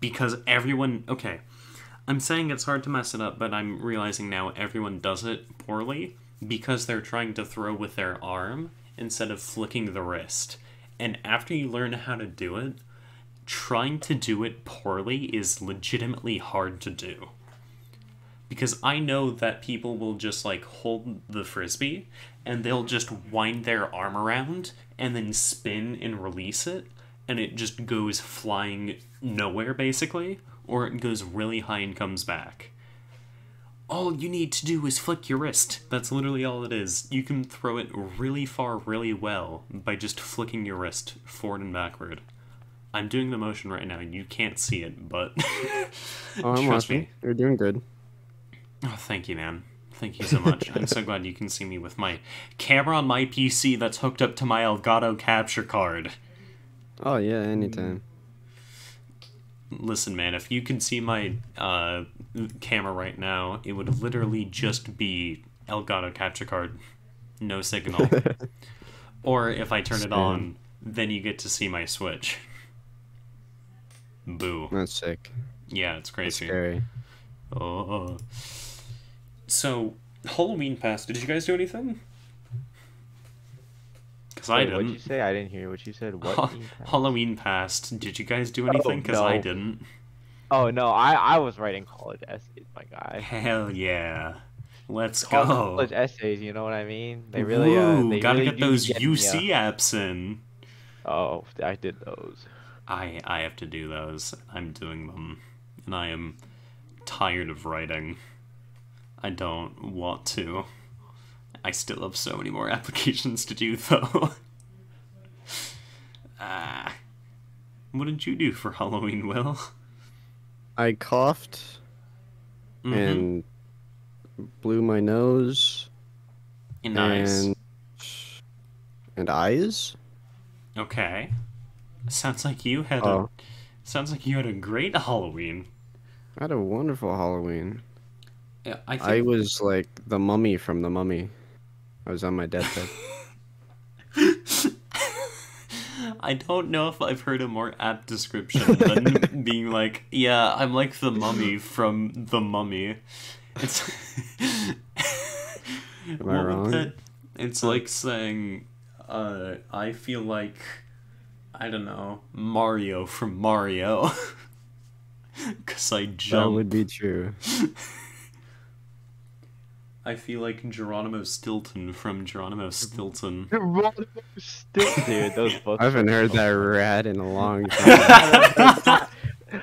Speaker 3: Because everyone, okay, I'm saying it's hard to mess it up, but I'm realizing now everyone does it poorly because they're trying to throw with their arm instead of flicking the wrist. And after you learn how to do it, trying to do it poorly is legitimately hard to do. Because I know that people will just, like, hold the Frisbee, and they'll just wind their arm around, and then spin and release it, and it just goes flying nowhere, basically, or it goes really high and comes back. All you need to do is flick your wrist. That's literally all it is. You can throw it really far really well by just flicking your wrist forward and backward. I'm doing the motion right now, and you can't see it, but
Speaker 2: I'm
Speaker 3: trust
Speaker 2: watching.
Speaker 3: me.
Speaker 2: You're doing good.
Speaker 3: Oh, thank you, man. Thank you so much. I'm so glad you can see me with my camera on my PC that's hooked up to my Elgato capture card.
Speaker 2: Oh, yeah, anytime.
Speaker 3: Listen, man, if you could see my camera right now, it would literally just be Elgato capture card. No signal. Or if I turn it on, then you get to see my Switch. Boo.
Speaker 2: That's sick.
Speaker 3: Yeah, it's crazy.
Speaker 2: That's scary.
Speaker 3: Oh. So, Halloween passed. Did you guys do anything? Because I didn't.
Speaker 1: What'd you say? I didn't hear what you said. What?
Speaker 3: Halloween passed. Did you guys do anything? Because I didn't.
Speaker 1: Oh, no. I was writing college essays, my guy.
Speaker 3: Hell yeah. Let's
Speaker 1: go.
Speaker 3: go.
Speaker 1: College essays, you know what I mean? They really, they
Speaker 3: gotta
Speaker 1: really
Speaker 3: get those
Speaker 1: get
Speaker 3: UC
Speaker 1: me,
Speaker 3: apps in.
Speaker 1: Oh, I did those.
Speaker 3: I have to do those. I'm doing them. And I am tired of writing. I don't want to. I still have so many more applications to do, though. What did you do for Halloween, Will?
Speaker 2: I coughed and blew my nose
Speaker 3: Nice.
Speaker 2: and eyes.
Speaker 3: Okay. Sounds like you had a great Halloween.
Speaker 2: I had a wonderful Halloween.
Speaker 3: Yeah,
Speaker 2: I was like the mummy from The Mummy. I was on my deathbed.
Speaker 3: I don't know if I've heard a more apt description than being like, yeah, I'm like the mummy from The Mummy. It's
Speaker 2: Am I wrong?
Speaker 3: It's like saying, I feel like, I don't know, Mario from Mario. Because I
Speaker 2: That
Speaker 3: jump.
Speaker 2: would be true.
Speaker 3: I feel like Geronimo Stilton from Geronimo Stilton.
Speaker 1: Dude, those books.
Speaker 2: I haven't
Speaker 1: are
Speaker 2: heard
Speaker 1: so
Speaker 2: that
Speaker 1: funny.
Speaker 2: rat in a long
Speaker 1: I
Speaker 2: time.
Speaker 1: haven't heard that.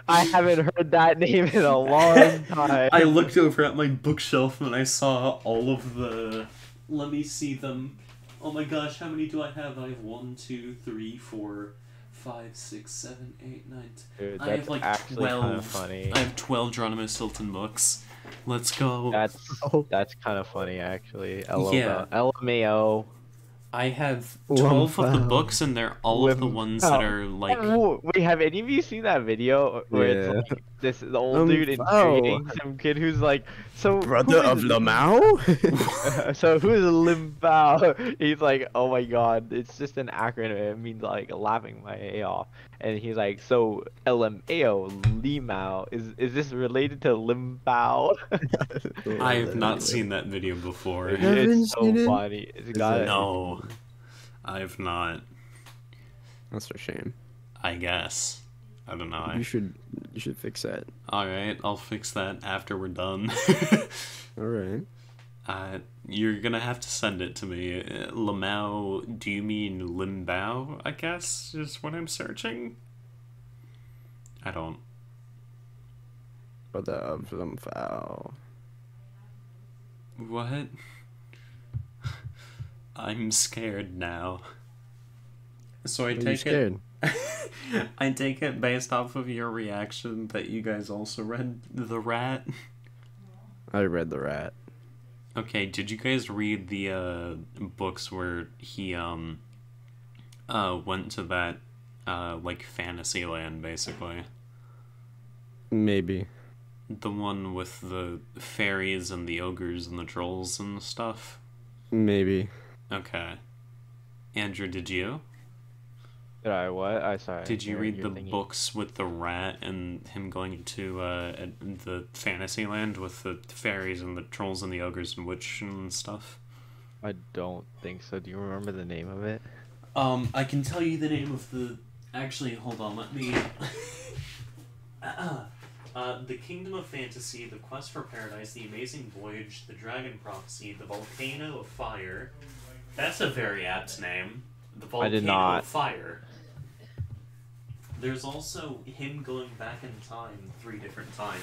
Speaker 1: I haven't heard that name in a long time.
Speaker 3: I looked over at my bookshelf and I saw all of the... Let me see them. Oh my gosh, how many do I have? I have 1, 2, 3, 4, 5, 6, 7, 8, 9, 10.
Speaker 1: Dude,
Speaker 3: I
Speaker 1: that's
Speaker 3: have like
Speaker 1: actually
Speaker 3: 12.
Speaker 1: kind of funny.
Speaker 3: I have 12 Geronimo Stilton books. Let's go.
Speaker 1: That's kind of funny actually.
Speaker 3: Yeah.
Speaker 1: LMAO.
Speaker 3: I have 12 of the
Speaker 2: Wow.
Speaker 3: books, and they're all of the ones that are like.
Speaker 1: Oh, wait, have any of you seen that video where
Speaker 2: Yeah.
Speaker 1: it's like the old dude interrogating some kid who's like, so
Speaker 2: Brother
Speaker 1: who
Speaker 2: of
Speaker 1: is
Speaker 2: Lamau?
Speaker 1: so who's Limbao? He's like, oh my god, it's just an acronym. It means like laughing my A off. And he's like, so LMAO, Limao, is this related to Limbao?
Speaker 3: I have not seen that video before.
Speaker 2: Haven't
Speaker 1: It's so
Speaker 2: seen it?
Speaker 1: funny. It's got it.
Speaker 3: No, I have not.
Speaker 2: That's a shame.
Speaker 3: I guess. I don't know.
Speaker 2: You should fix that.
Speaker 3: Alright, I'll fix that after we're done.
Speaker 2: All right.
Speaker 3: You're gonna have to send it to me. Lamau, do you mean Limbao, I guess, is what I'm searching? I don't.
Speaker 2: Brother of Lamau.
Speaker 3: What? I'm scared now. So I
Speaker 2: Are you
Speaker 3: take it...
Speaker 2: scared?
Speaker 3: I take it based off of your reaction that you guys also read The Rat?
Speaker 2: I read the rat.
Speaker 3: Okay, did you guys read the books where he went to that like fantasy land basically?
Speaker 2: Maybe.
Speaker 3: The one with the fairies and the ogres and the trolls and stuff?
Speaker 2: Maybe.
Speaker 3: Okay. Andrew, did you?
Speaker 1: Did I what? I sorry.
Speaker 3: Did you read
Speaker 1: you're
Speaker 3: the
Speaker 1: thinking-
Speaker 3: books with the rat and him going to the fantasy land with the fairies and the trolls and the ogres and witch and stuff?
Speaker 1: I don't think so. Do you remember the name of it?
Speaker 3: I can tell you the name of the... Actually, hold on, let me... The Kingdom of Fantasy, The Quest for Paradise, The Amazing Voyage, The Dragon Prophecy, The Volcano of Fire. That's a very apt name. The Volcano
Speaker 1: I did not.
Speaker 3: of Fire. There's also him going back in time 3 different times.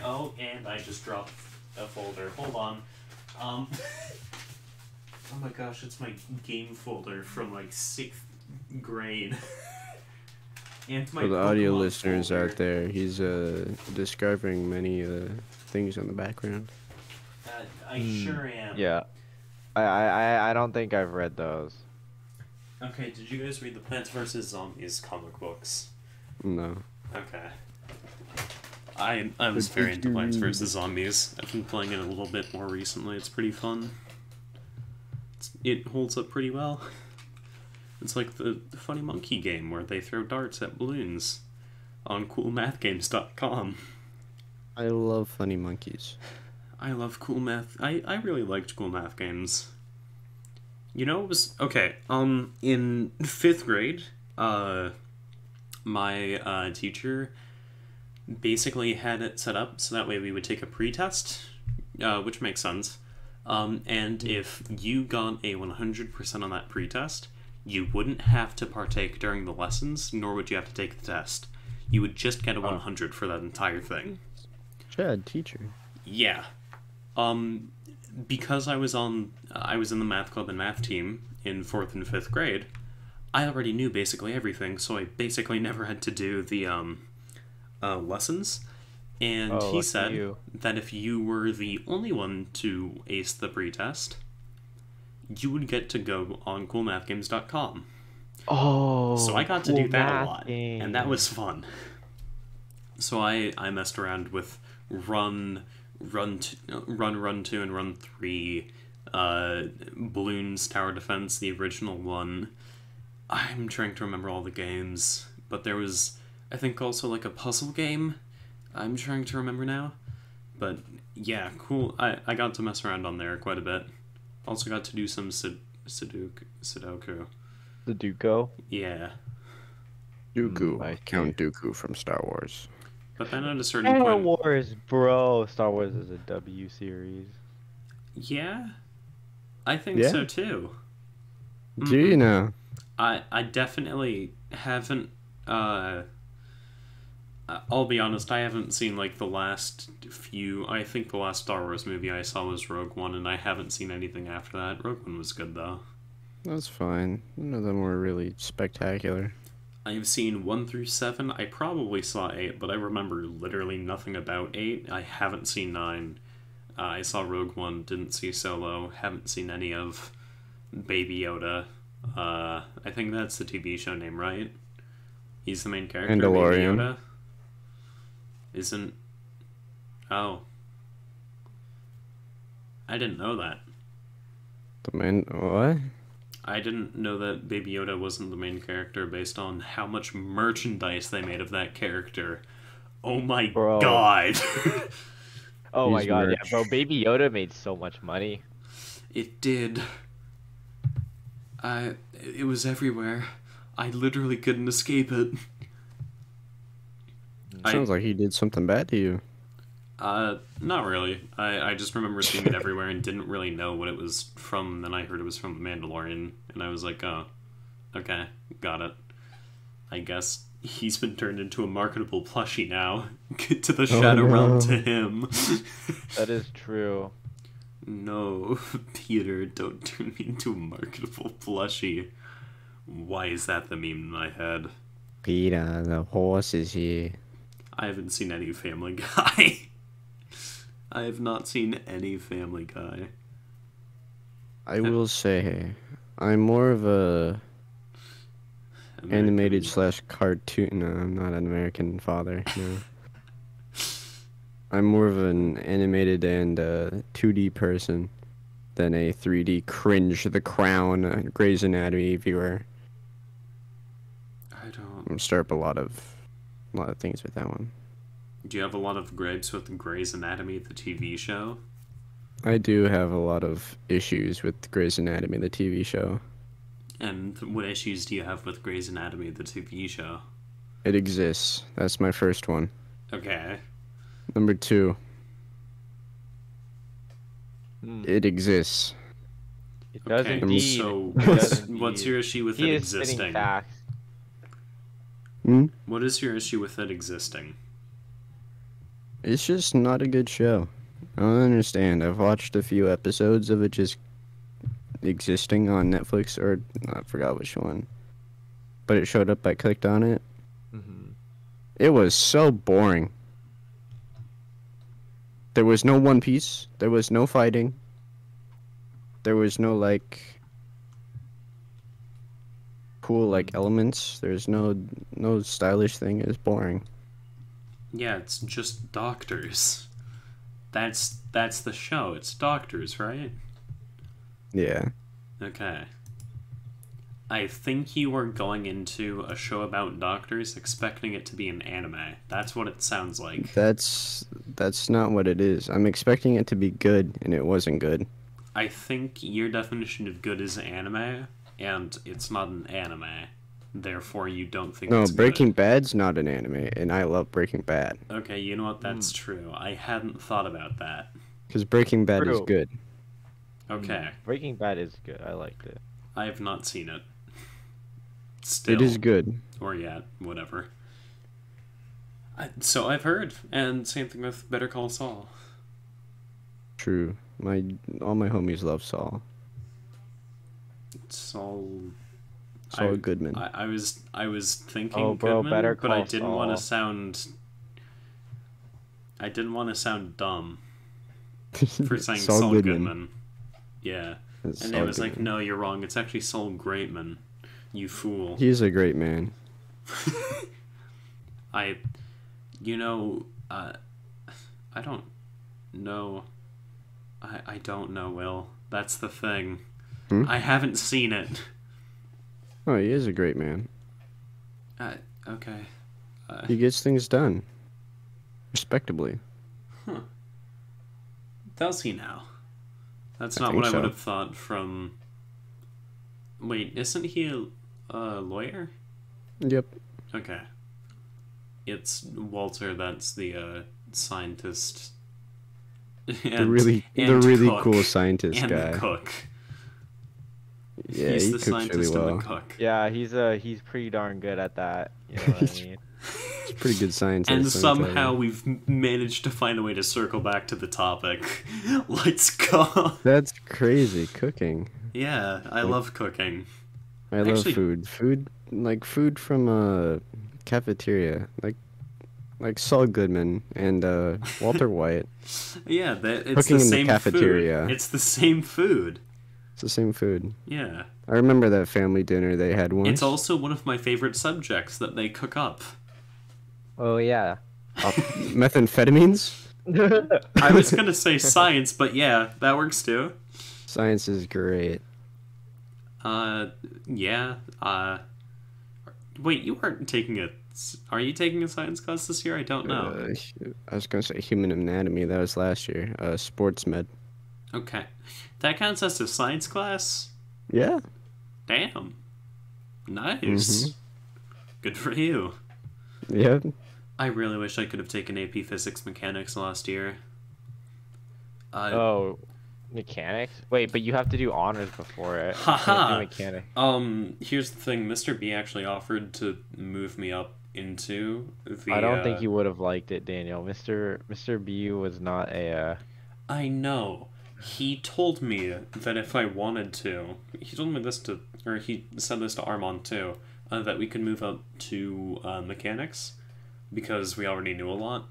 Speaker 3: Oh, and I just dropped a folder. Hold on. Oh my gosh, it's my game folder from like 6th grade. And my
Speaker 2: For the audio
Speaker 3: Pokemon
Speaker 2: listeners
Speaker 3: folder.
Speaker 2: out there, he's discovering many things in the background.
Speaker 3: I sure am.
Speaker 1: Yeah. I don't think I've read those.
Speaker 3: Okay, did you guys read the Plants vs. Zombies comic books?
Speaker 2: No.
Speaker 3: Okay. I was
Speaker 2: But
Speaker 3: very
Speaker 2: did
Speaker 3: into
Speaker 2: you
Speaker 3: Plants
Speaker 2: read-
Speaker 3: vs. Zombies. I've been playing it a little bit more recently. It's pretty fun. It holds up pretty well. It's like the Funny Monkey game where they throw darts at balloons on coolmathgames.com.
Speaker 2: I love funny monkeys.
Speaker 3: I love Cool Math. I really liked Cool Math Games. You know, it was... Okay, in 5th grade, my teacher basically had it set up so that way we would take a pre-test, which makes sense. And if you got a 100% on that pre-test, you wouldn't have to partake during the lessons, nor would you have to take the test. You would just get a 100 for that entire thing.
Speaker 2: Chad, teacher.
Speaker 3: Yeah. Because I was in the math club and math team in 4th and 5th grade, I already knew basically everything, so I basically never had to do the lessons. And
Speaker 1: Oh,
Speaker 3: he
Speaker 1: lucky
Speaker 3: said
Speaker 1: you.
Speaker 3: that if you were the only one to ace the pretest, you would get to go on coolmathgames.com.
Speaker 1: Oh.
Speaker 3: So I got to
Speaker 1: cool
Speaker 3: do that a
Speaker 1: math
Speaker 3: lot,
Speaker 1: game.
Speaker 3: and that was fun. So I messed around with run 2 and run 3, Balloons Tower Defense, the original one. I'm trying to remember all the games, but there was, I think, also like a puzzle game. I'm trying to remember now. But yeah, cool. I got to mess around on there quite a bit. Also got to do some Sudoku.
Speaker 1: The Duco.
Speaker 3: Yeah.
Speaker 2: Dooku,
Speaker 1: I see.
Speaker 2: Count Dooku from Star Wars.
Speaker 3: But then at a certain
Speaker 1: Star
Speaker 3: point,
Speaker 1: Wars, bro. Star Wars is a W series.
Speaker 3: yeah, I think
Speaker 2: Yeah.
Speaker 3: so too.
Speaker 2: Do you know?
Speaker 3: I definitely haven't. I'll be honest. I haven't seen like the last few. I think the last Star Wars movie I saw was Rogue One, and I haven't seen anything after that. Rogue One was good though.
Speaker 2: That's fine. None of them were really spectacular.
Speaker 3: I've seen 1 through 7. I probably saw 8, but I remember literally nothing about 8. I haven't seen 9. I saw Rogue One, didn't see Solo, haven't seen any of Baby Yoda. I think that's the TV show name, right? He's the main character, Baby
Speaker 2: Mandalorian.
Speaker 3: Yoda? Isn't... Oh. I didn't know that.
Speaker 2: The man, what?
Speaker 3: I didn't know that Baby Yoda wasn't the main character based on how much merchandise they made of that character. Oh my
Speaker 1: Bro.
Speaker 3: god.
Speaker 1: Oh my
Speaker 2: He's
Speaker 1: god, yeah,
Speaker 2: merch.
Speaker 1: bro. Baby Yoda made so much money.
Speaker 3: It did. It was everywhere. I literally couldn't escape it.
Speaker 2: Sounds like he did something bad to you.
Speaker 3: Not really. I just remember seeing it everywhere and didn't really know what it was from. Then I heard it was from The Mandalorian, and I was like, oh, okay, got it. I guess he's been turned into a marketable plushie now. Get to the Shadow Realm to him.
Speaker 1: That is true.
Speaker 3: No, Peter, don't turn me into a marketable plushie. Why is that the meme in my head?
Speaker 2: Peter, the horse is here.
Speaker 3: I haven't seen any Family Guy. I have not seen any Family Guy.
Speaker 2: I will say, I'm more of a animated / cartoon. No, I'm not an American father. No. I'm more of an animated and 2D person than a 3D cringe The Crown Grey's Anatomy viewer.
Speaker 3: I don't.
Speaker 2: I'm stir up a lot of things with that one.
Speaker 3: Do you have a lot of gripes with Grey's Anatomy, the TV show?
Speaker 2: I do have a lot of issues with Grey's Anatomy, the TV show.
Speaker 3: And what issues do you have with Grey's Anatomy, the TV show?
Speaker 2: It exists. That's my first one.
Speaker 3: Okay.
Speaker 2: Number 2,
Speaker 1: Hmm.
Speaker 2: it exists.
Speaker 1: It does
Speaker 3: Okay,
Speaker 1: indeed.
Speaker 3: so
Speaker 1: It
Speaker 3: what's,
Speaker 1: does indeed.
Speaker 3: what's your issue with
Speaker 1: He
Speaker 3: it
Speaker 1: is spitting
Speaker 3: existing?
Speaker 1: facts.
Speaker 2: Hmm?
Speaker 3: What is your issue with it existing?
Speaker 2: It's just not a good show. I don't understand. I've watched a few episodes of it just existing on Netflix, or I forgot which one. But it showed up, I clicked on it.
Speaker 1: Mm-hmm.
Speaker 2: It was so boring. There was no One Piece. There was no fighting. There was no, like, cool, like, elements. There's no stylish thing. It was boring.
Speaker 3: Yeah, it's just doctors. That's the show. It's doctors, right?
Speaker 2: Yeah.
Speaker 3: Okay. I think you are going into a show about doctors expecting it to be an anime. That's what it sounds like.
Speaker 2: That's not what it is. I'm expecting it to be good, and it wasn't good.
Speaker 3: I think your definition of good is anime, and it's not an anime. Therefore, you don't think
Speaker 2: No,
Speaker 3: it's
Speaker 2: Breaking
Speaker 3: good.
Speaker 2: Bad's not an anime, and I love Breaking Bad.
Speaker 3: Okay, you know what? That's true. I hadn't thought about that.
Speaker 2: Because Breaking Bad is
Speaker 1: True.
Speaker 2: good.
Speaker 3: Okay,
Speaker 1: Breaking Bad is good. I liked it.
Speaker 3: I have not seen it. Still.
Speaker 2: It is good.
Speaker 3: Or yet, whatever. So I've heard, and same thing with Better Call Saul.
Speaker 2: True. All my homies love Saul.
Speaker 3: Saul.
Speaker 2: Saul Goodman.
Speaker 3: I was thinking
Speaker 1: Oh, bro,
Speaker 3: Goodman,
Speaker 1: Better
Speaker 3: but I
Speaker 1: Call
Speaker 3: didn't want to
Speaker 1: Saul.
Speaker 3: sound. I didn't want to sound dumb for saying Saul Goodman. Yeah,
Speaker 2: It's
Speaker 3: and
Speaker 2: Saul
Speaker 3: it was like,
Speaker 2: Goodman.
Speaker 3: no, you're wrong. It's actually Saul Greatman. You fool.
Speaker 2: He's a great man.
Speaker 3: I don't know. I don't know, Will. That's the thing.
Speaker 2: Hmm?
Speaker 3: I haven't seen it.
Speaker 2: Oh, he is a great man.
Speaker 3: Okay.
Speaker 2: He gets things done. Respectably.
Speaker 3: Does he now? That's
Speaker 2: I
Speaker 3: not
Speaker 2: think
Speaker 3: what I
Speaker 2: so.
Speaker 3: would have thought from... Wait, isn't he a lawyer?
Speaker 2: Yep.
Speaker 3: Okay. It's Walter that's the scientist.
Speaker 2: The really
Speaker 3: cook,
Speaker 2: cool scientist
Speaker 3: and
Speaker 2: guy.
Speaker 3: the cook.
Speaker 2: Yeah,
Speaker 3: He's
Speaker 2: he
Speaker 3: the
Speaker 2: cooks really
Speaker 3: scientist
Speaker 2: well.
Speaker 3: and the cook.
Speaker 1: Yeah, he's pretty darn good at that. You know what I mean?
Speaker 2: He's a pretty good scientist.
Speaker 3: And
Speaker 2: let me tell you.
Speaker 3: somehow we've managed to find a way to circle back to the topic. Let's go.
Speaker 2: That's crazy, cooking.
Speaker 3: Yeah, I love cooking.
Speaker 2: I love
Speaker 3: Actually-
Speaker 2: food. Food from Cafeteria. Like Saul Goodman and Walter White.
Speaker 3: Yeah, it's
Speaker 2: Cooking
Speaker 3: the
Speaker 2: in the
Speaker 3: same
Speaker 2: cafeteria.
Speaker 3: food. It's the same food.
Speaker 2: It's the same food.
Speaker 3: Yeah.
Speaker 2: I remember that family dinner they had once.
Speaker 3: It's also one of my favorite subjects that they cook up.
Speaker 1: Oh yeah.
Speaker 2: Methamphetamines?
Speaker 3: I was gonna say science, but yeah, that works too.
Speaker 2: Science is great.
Speaker 3: Yeah. Wait, you aren't taking a... Are you taking a science class this year? I don't know.
Speaker 2: I was gonna say human anatomy. That was last year. Sports med.
Speaker 3: Okay. That counts as a science class?
Speaker 2: Yeah.
Speaker 3: Damn. Nice.
Speaker 2: Mhm.
Speaker 3: Good for you.
Speaker 2: Yeah.
Speaker 3: I really wish I could have taken AP Physics Mechanics last year.
Speaker 1: Oh, mechanics? Wait, but you have to do honors before it. You can't
Speaker 3: Haha.
Speaker 1: do mechanic.
Speaker 3: Here's the thing. Mr. B actually offered to move me up into the...
Speaker 1: I don't think you would have liked it, Daniel. Mr. B was not a.
Speaker 3: I know. He told me that if I wanted to... He told me this to... Or he said this to Armand too. That we could move up to mechanics. Because we already knew a lot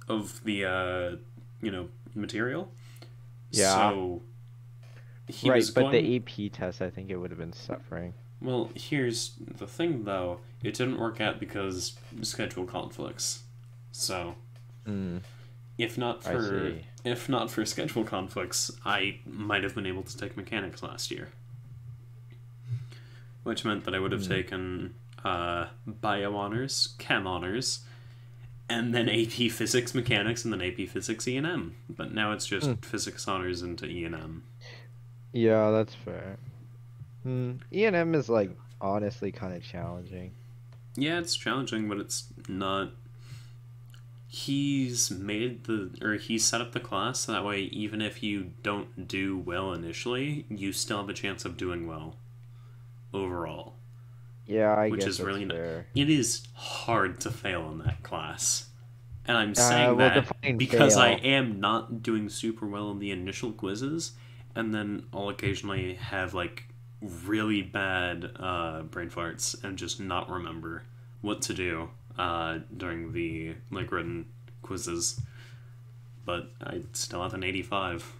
Speaker 3: of the, material.
Speaker 1: Yeah.
Speaker 3: So... He
Speaker 1: Right,
Speaker 3: was
Speaker 1: but
Speaker 3: going...
Speaker 1: the AP test, I think it would have been suffering.
Speaker 3: Well, here's the thing, though. It didn't work out because schedule conflicts. So, if not for schedule conflicts, I might have been able to take mechanics last year. Which meant that I would have taken bio honors, chem honors, and then AP Physics Mechanics, and then AP Physics E&M. But now it's just physics honors into E&M.
Speaker 1: Yeah, that's fair. E&M is like honestly kind of challenging.
Speaker 3: Yeah, it's challenging, but it's not. He set up the class so that way even if you don't do well initially, you still have a chance of doing well overall.
Speaker 1: Yeah, I
Speaker 3: Which
Speaker 1: guess
Speaker 3: is
Speaker 1: that's
Speaker 3: really
Speaker 1: fair.
Speaker 3: It is hard to fail in that class. And I'm saying
Speaker 1: well,
Speaker 3: that
Speaker 1: define
Speaker 3: because I
Speaker 1: fail.
Speaker 3: am not doing super well in the initial quizzes, and then I'll occasionally have like really bad brain farts and just not remember what to do during the written quizzes. But I still have an 85.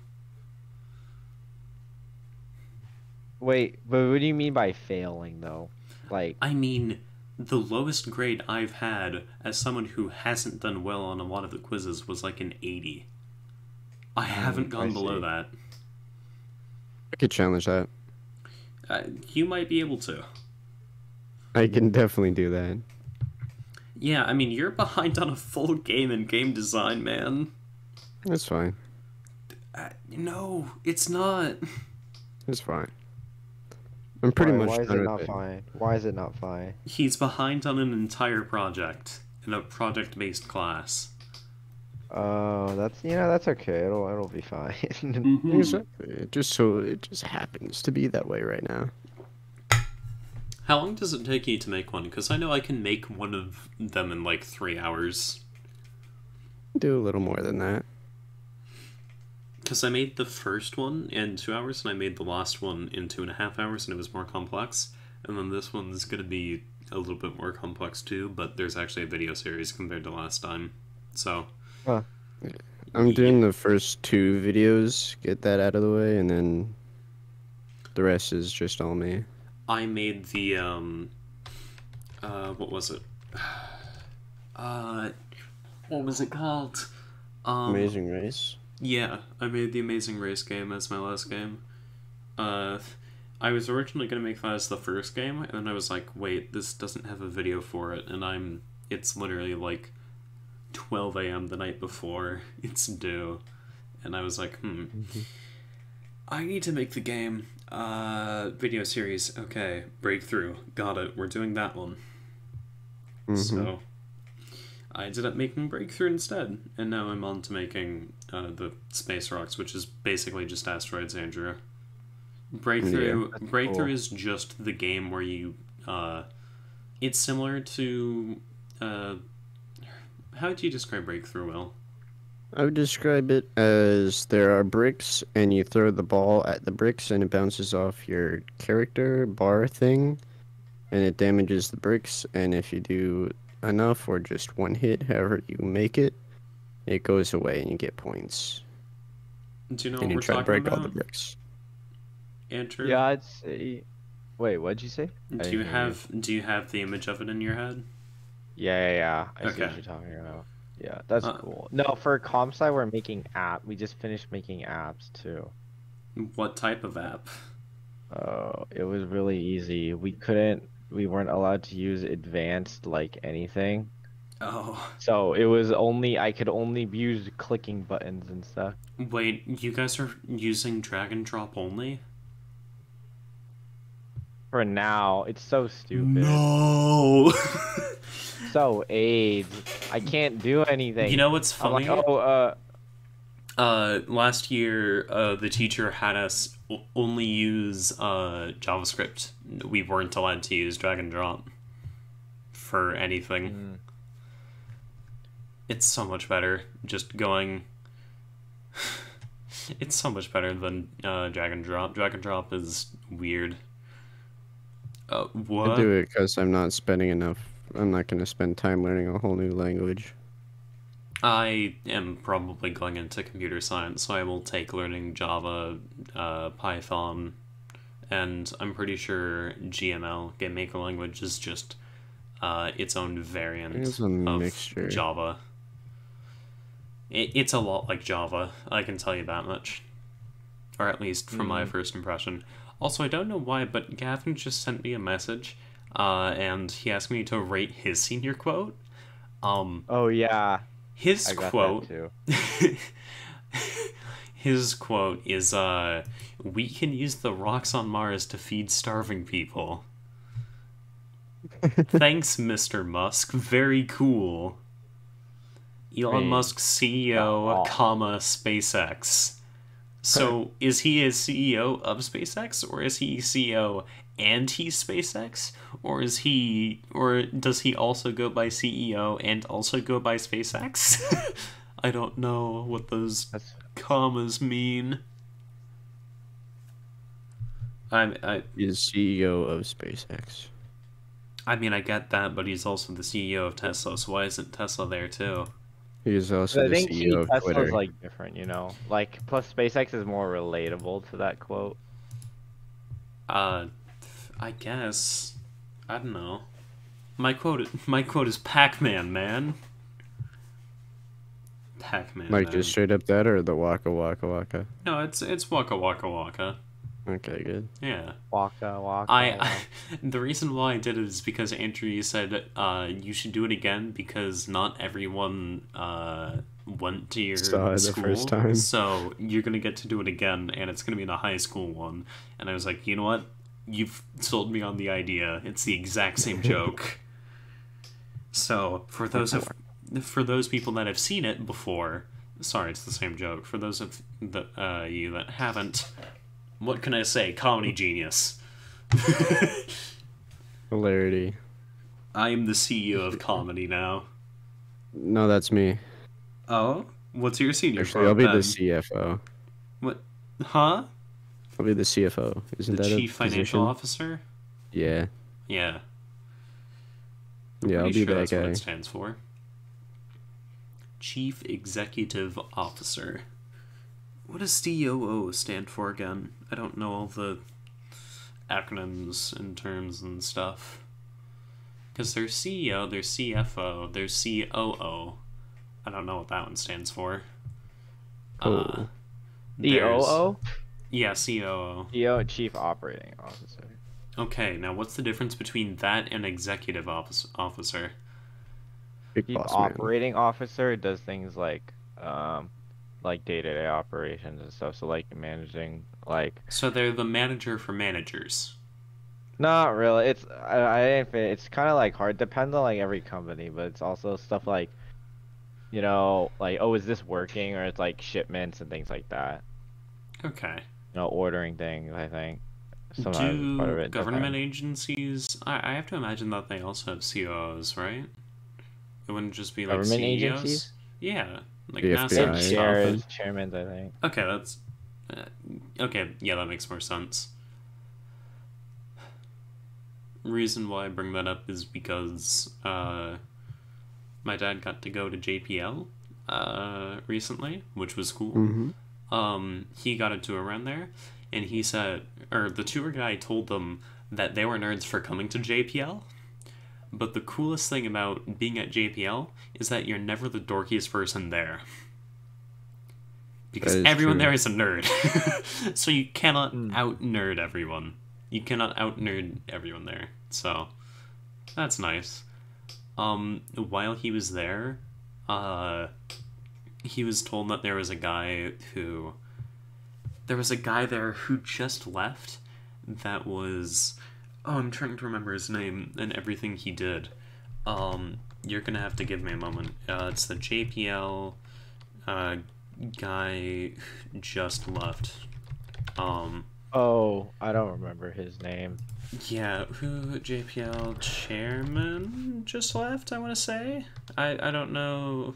Speaker 1: Wait, but what do you mean by failing though? Like,
Speaker 3: I mean, the lowest grade I've had as someone who hasn't done well on a lot of the quizzes was like an 80. I haven't gone
Speaker 1: I
Speaker 3: below
Speaker 1: see.
Speaker 3: that.
Speaker 2: I could challenge that.
Speaker 3: You might be able to.
Speaker 2: I can definitely do that.
Speaker 3: Yeah, I mean, you're behind on a full game in game design, man.
Speaker 2: That's fine.
Speaker 3: No, it's not.
Speaker 2: It's fine. I'm pretty much
Speaker 1: why is
Speaker 2: done
Speaker 1: it
Speaker 2: with
Speaker 1: not
Speaker 2: it.
Speaker 1: fine? Why is it not fine?
Speaker 3: He's behind on an entire project in a project-based class.
Speaker 1: Oh, that's okay. It'll be fine.
Speaker 2: Exactly. It just happens to be that way right now.
Speaker 3: How long does it take you to make one? Because I know I can make one of them in like 3 hours.
Speaker 2: Do a little more than that.
Speaker 3: Because I made the first one in 2 hours, and I made the last one in 2.5 hours, and it was more complex. And then this one's going to be a little bit more complex too, but there's actually a video series compared to last time. So...
Speaker 1: Huh.
Speaker 2: I'm doing the first 2 videos, get that out of the way, and then the rest is just all me.
Speaker 3: I made the, what was it? What was it called?
Speaker 2: Amazing Race.
Speaker 3: Yeah, I made the Amazing Race game as my last game. I was originally going to make that as the first game, and then I was like, wait, this doesn't have a video for it, and it's literally like 12 a.m. the night before it's due. And I was like, I need to make the game. Video series. Okay, Breakthrough. Got it. We're doing that one. So, I ended up making Breakthrough instead, and now I'm on to making the Space Rocks, which is basically just asteroids, Andrew. Breakthrough
Speaker 1: cool.
Speaker 3: is just the game where you, it's similar to, how do you describe Breakthrough, Will?
Speaker 2: I would describe it as there are bricks, and you throw the ball at the bricks, and it bounces off your character bar thing, and it damages the bricks. And if you do enough, or just one hit, however you make it, it goes away, and you get points.
Speaker 3: Do you know
Speaker 2: And
Speaker 3: what
Speaker 2: you
Speaker 3: we're
Speaker 2: try to
Speaker 3: talking
Speaker 2: break
Speaker 3: about?
Speaker 2: all the bricks.
Speaker 3: Andrew?
Speaker 1: Yeah, I'd say. Wait, what'd you say? I
Speaker 3: Do
Speaker 1: didn't
Speaker 3: you
Speaker 1: hear
Speaker 3: have the image of it in your head?
Speaker 1: Yeah. I see what
Speaker 3: Okay.
Speaker 1: you're talking about. Yeah, that's
Speaker 3: Uh,
Speaker 1: cool. No, for comp sci, we're making app. We just finished making apps too.
Speaker 3: what type of app?
Speaker 1: Oh, it was really easy. We weren't allowed to use advanced like anything.
Speaker 3: Oh,
Speaker 1: So I could only use clicking buttons and stuff.
Speaker 3: wait, you guys are using drag and drop only?
Speaker 1: For now, it's so stupid.
Speaker 3: No.
Speaker 1: So AIDS. I can't do
Speaker 3: You
Speaker 1: anything.
Speaker 3: know what's
Speaker 1: I'm like,
Speaker 3: funny?
Speaker 1: oh,
Speaker 3: Last year, the teacher had us only use JavaScript. We weren't allowed to use drag and drop for anything.
Speaker 1: mm,
Speaker 3: It's so much better just going. It's so much better than drag and drop. Drag and drop is weird.
Speaker 2: I
Speaker 3: What?
Speaker 2: do it because I'm not spending enough. I'm not going to spend time learning a whole new language.
Speaker 3: I am probably going into computer science, so I will take learning Java, Python, and I'm pretty sure GML, Game Maker Language, is just its own variant
Speaker 2: It's a
Speaker 3: of
Speaker 2: mixture.
Speaker 3: Java. It's a lot like Java, I can tell you that much. Or at least from my first impression. Also, I don't know why, but Gavin just sent me a message, and he asked me to rate his senior quote.
Speaker 1: oh yeah,
Speaker 3: His
Speaker 1: I got
Speaker 3: quote
Speaker 1: that too.
Speaker 3: his quote is we can use the rocks on Mars to feed starving people. Thanks, Mr. Musk. Very cool. Elon
Speaker 1: Wait,
Speaker 3: Musk CEO,
Speaker 1: oh.
Speaker 3: comma, SpaceX. So is he a CEO of SpaceX, or is he CEO and he's SpaceX, or does he also go by CEO and also go by SpaceX? I don't know what those
Speaker 1: That's
Speaker 3: commas mean. I
Speaker 2: He's CEO of SpaceX.
Speaker 3: I mean I get that, but he's also the CEO of Tesla, so why isn't Tesla there too?
Speaker 2: He is also
Speaker 1: I
Speaker 2: the
Speaker 1: think
Speaker 2: CEO of
Speaker 1: Tesla's
Speaker 2: Twitter.
Speaker 1: like different, Like plus SpaceX is more relatable to that quote.
Speaker 3: I guess. I don't know. My quote is Pac-Man, man. Pac-Man.
Speaker 2: Like
Speaker 3: man.
Speaker 2: just straight up that, or the Waka Waka Waka?
Speaker 3: No, it's Waka Waka Waka.
Speaker 2: Okay, good.
Speaker 3: Yeah.
Speaker 1: Waka.
Speaker 3: The reason why I did it is because Andrew, you said you should do it again because not everyone went to your
Speaker 2: Saw it the
Speaker 3: school,
Speaker 2: first time.
Speaker 3: so you're gonna get to do it again, and it's gonna be in a high school one. And I was like, you know what? You've sold me on the idea. It's the exact same joke. So for those people that have seen it before, sorry, it's the same joke. For those of you that haven't, what can I say? Comedy genius.
Speaker 2: Hilarity.
Speaker 3: I am the CEO of comedy now.
Speaker 2: No, that's me.
Speaker 3: Oh, what's your senior
Speaker 2: Actually, I'll
Speaker 3: quote
Speaker 2: be the
Speaker 3: then?
Speaker 2: CFO.
Speaker 3: What? Huh?
Speaker 2: I'll be the CFO. Isn't
Speaker 3: The
Speaker 2: that
Speaker 3: chief
Speaker 2: a
Speaker 3: financial
Speaker 2: position?
Speaker 3: officer?
Speaker 2: Yeah.
Speaker 3: Yeah.
Speaker 2: Yeah, I'll
Speaker 3: Pretty
Speaker 2: be
Speaker 3: sure
Speaker 2: that
Speaker 3: that's what
Speaker 2: guy.
Speaker 3: it stands for. Chief Executive Officer. What does COO stand for again? I don't know all the acronyms and terms and stuff. Because there's CEO, there's CFO, there's COO. I don't know what that one stands for.
Speaker 2: Oh.
Speaker 3: There's-
Speaker 1: COO?
Speaker 3: Yeah, COO.
Speaker 1: CEO, Chief Operating Officer.
Speaker 3: Okay, now what's the difference between that and executive officer?
Speaker 2: Big
Speaker 1: Chief
Speaker 2: boss man.
Speaker 1: Operating Officer does things like day-to-day operations and stuff. So like managing Like,
Speaker 3: So they're the manager for managers.
Speaker 1: not really. It's kind of like hard. Depends on like every company, but it's also stuff like, like, oh, is this working? Or it's like shipments and things like that.
Speaker 3: Okay.
Speaker 1: Ordering things, I think. Sometimes it's part of
Speaker 3: Do
Speaker 1: it.
Speaker 3: government
Speaker 1: Depends.
Speaker 3: agencies? I have to imagine that they also have COOs, right? It wouldn't just be like
Speaker 1: Government
Speaker 3: CEOs.
Speaker 1: agencies?
Speaker 3: Yeah, like
Speaker 2: The
Speaker 3: NASA
Speaker 1: It's
Speaker 3: and
Speaker 2: FBI.
Speaker 3: stuff.
Speaker 1: chairs, chairmen, I think.
Speaker 3: Okay, that's uh, okay. Yeah, that makes more sense. Reason why I bring that up is because my dad got to go to JPL recently, which was cool.
Speaker 2: Mm-hmm.
Speaker 3: He got a tour around there, and he said, or the tour guide told them that they were nerds for coming to JPL. But the coolest thing about being at JPL is that you're never the dorkiest person there. Because
Speaker 2: That is
Speaker 3: everyone
Speaker 2: true.
Speaker 3: there is a nerd. So you cannot
Speaker 1: Mm.
Speaker 3: out nerd everyone. You cannot out nerd everyone there. So that's nice. While he was there, he was told that there was a guy there who just left that was, oh, I'm trying to remember his name and everything he did. You're gonna have to give me a moment. It's the JPL guy who just left.
Speaker 1: Oh, I don't remember his name.
Speaker 3: Yeah, who JPL chairman just left, I want to say. I don't know.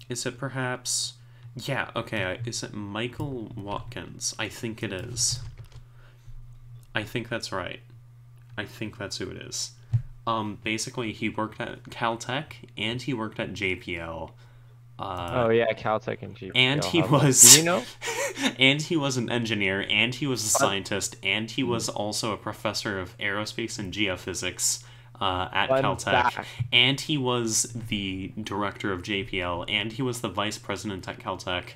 Speaker 3: Is it perhaps, yeah, okay, is it Michael Watkins? I think it is. I think that's right. I think that's who it is. Basically, he worked at Caltech and he worked at JPL.
Speaker 1: Oh yeah, Caltech and
Speaker 3: And
Speaker 1: GPL.
Speaker 3: he
Speaker 1: How-
Speaker 3: was,
Speaker 1: Did you know?
Speaker 3: and he was an engineer, and he was a
Speaker 1: Fun-
Speaker 3: scientist, and he was also a professor of aerospace and geophysics at
Speaker 1: Fun
Speaker 3: Caltech,
Speaker 1: fact.
Speaker 3: and he was the director of JPL, and he was the vice president at Caltech.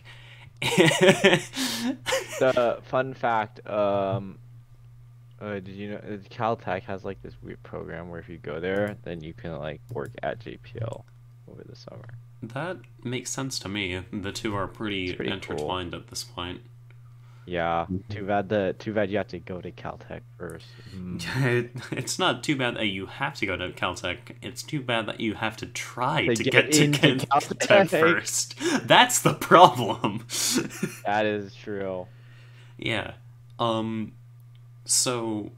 Speaker 1: The fun fact, did you know Caltech has like this weird program where if you go there, then you can like work at JPL over the summer.
Speaker 3: That makes sense to me. The two are pretty,
Speaker 1: It's pretty
Speaker 3: intertwined at this point.
Speaker 1: Yeah, too bad you have to go to Caltech first.
Speaker 3: It's not too bad that you have to go to Caltech. It's too bad that you have to try
Speaker 1: To
Speaker 3: to
Speaker 1: get
Speaker 3: get to
Speaker 1: into
Speaker 3: Caltech
Speaker 1: Caltech.
Speaker 3: first. That's the problem.
Speaker 1: That is true.
Speaker 3: Yeah. So,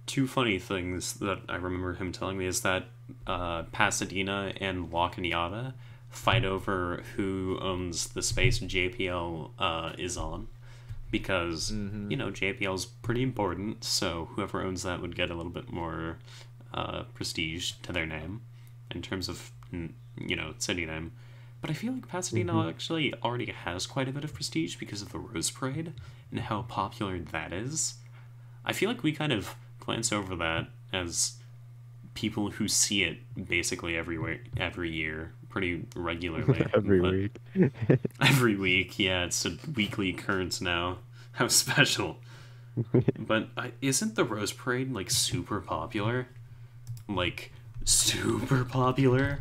Speaker 3: two funny things that I remember him telling me is that Pasadena and La Cañada fight over who owns the space JPL is on. Because, JPL's pretty important, so whoever owns that would get a little bit more prestige to their name in terms of, city name. But I feel like Pasadena actually already has quite a bit of prestige because of the Rose Parade and how popular that is. I feel like we kind of glance over that as people who see it basically every year, pretty regularly.
Speaker 2: Every
Speaker 3: But-
Speaker 2: week.
Speaker 3: Every week, yeah, it's a weekly occurrence now. How special. But isn't the Rose Parade, like, super popular? Like, super popular?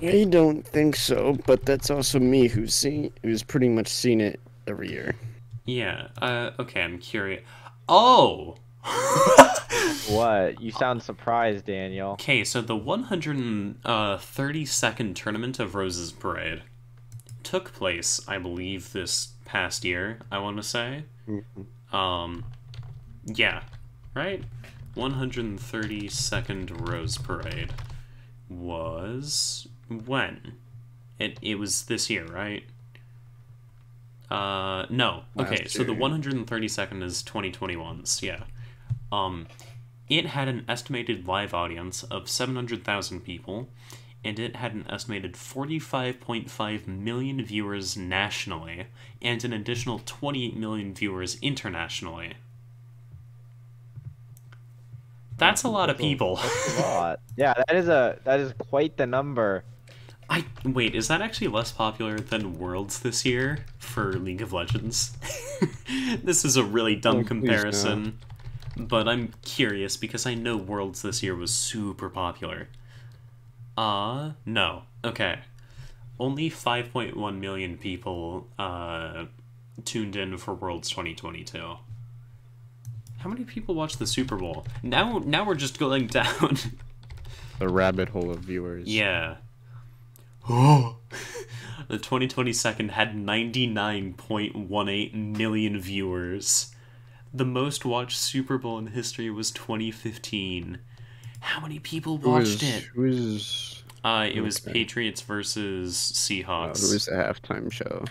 Speaker 2: I don't think so, but that's also me who's pretty much seen it every year.
Speaker 3: Yeah, okay, I'm curious. Oh!
Speaker 1: What? You sound surprised, Daniel.
Speaker 3: Okay, so the 132nd Tournament of Roses Parade took place, I believe, this past year, I want to say. Yeah, right? 132nd Rose Parade was when? It was this year, right? No. Okay,
Speaker 2: Last
Speaker 3: so the
Speaker 2: year.
Speaker 3: 132nd is 2021's, yeah. It had an estimated live audience of 700,000 people, and it had an estimated 45.5 million viewers nationally, and an additional 28 million viewers internationally. That's a lot of people.
Speaker 1: That's a lot. Yeah, that is quite the number.
Speaker 3: Wait, is that actually less popular than Worlds this year for League of Legends? This is a really dumb
Speaker 2: Oh, please, no.
Speaker 3: comparison, but I'm curious because I know Worlds this year was super popular. No. Okay. Only 5.1 million people tuned in for Worlds 2022. How many people watch the Super Bowl? Now we're just going down.
Speaker 2: The rabbit hole of viewers.
Speaker 3: Yeah. Oh. The 2022 had 99.18 million viewers. The most watched Super Bowl in history was 2015. How many people watched it? It was Patriots versus Seahawks.
Speaker 2: Who was the halftime show?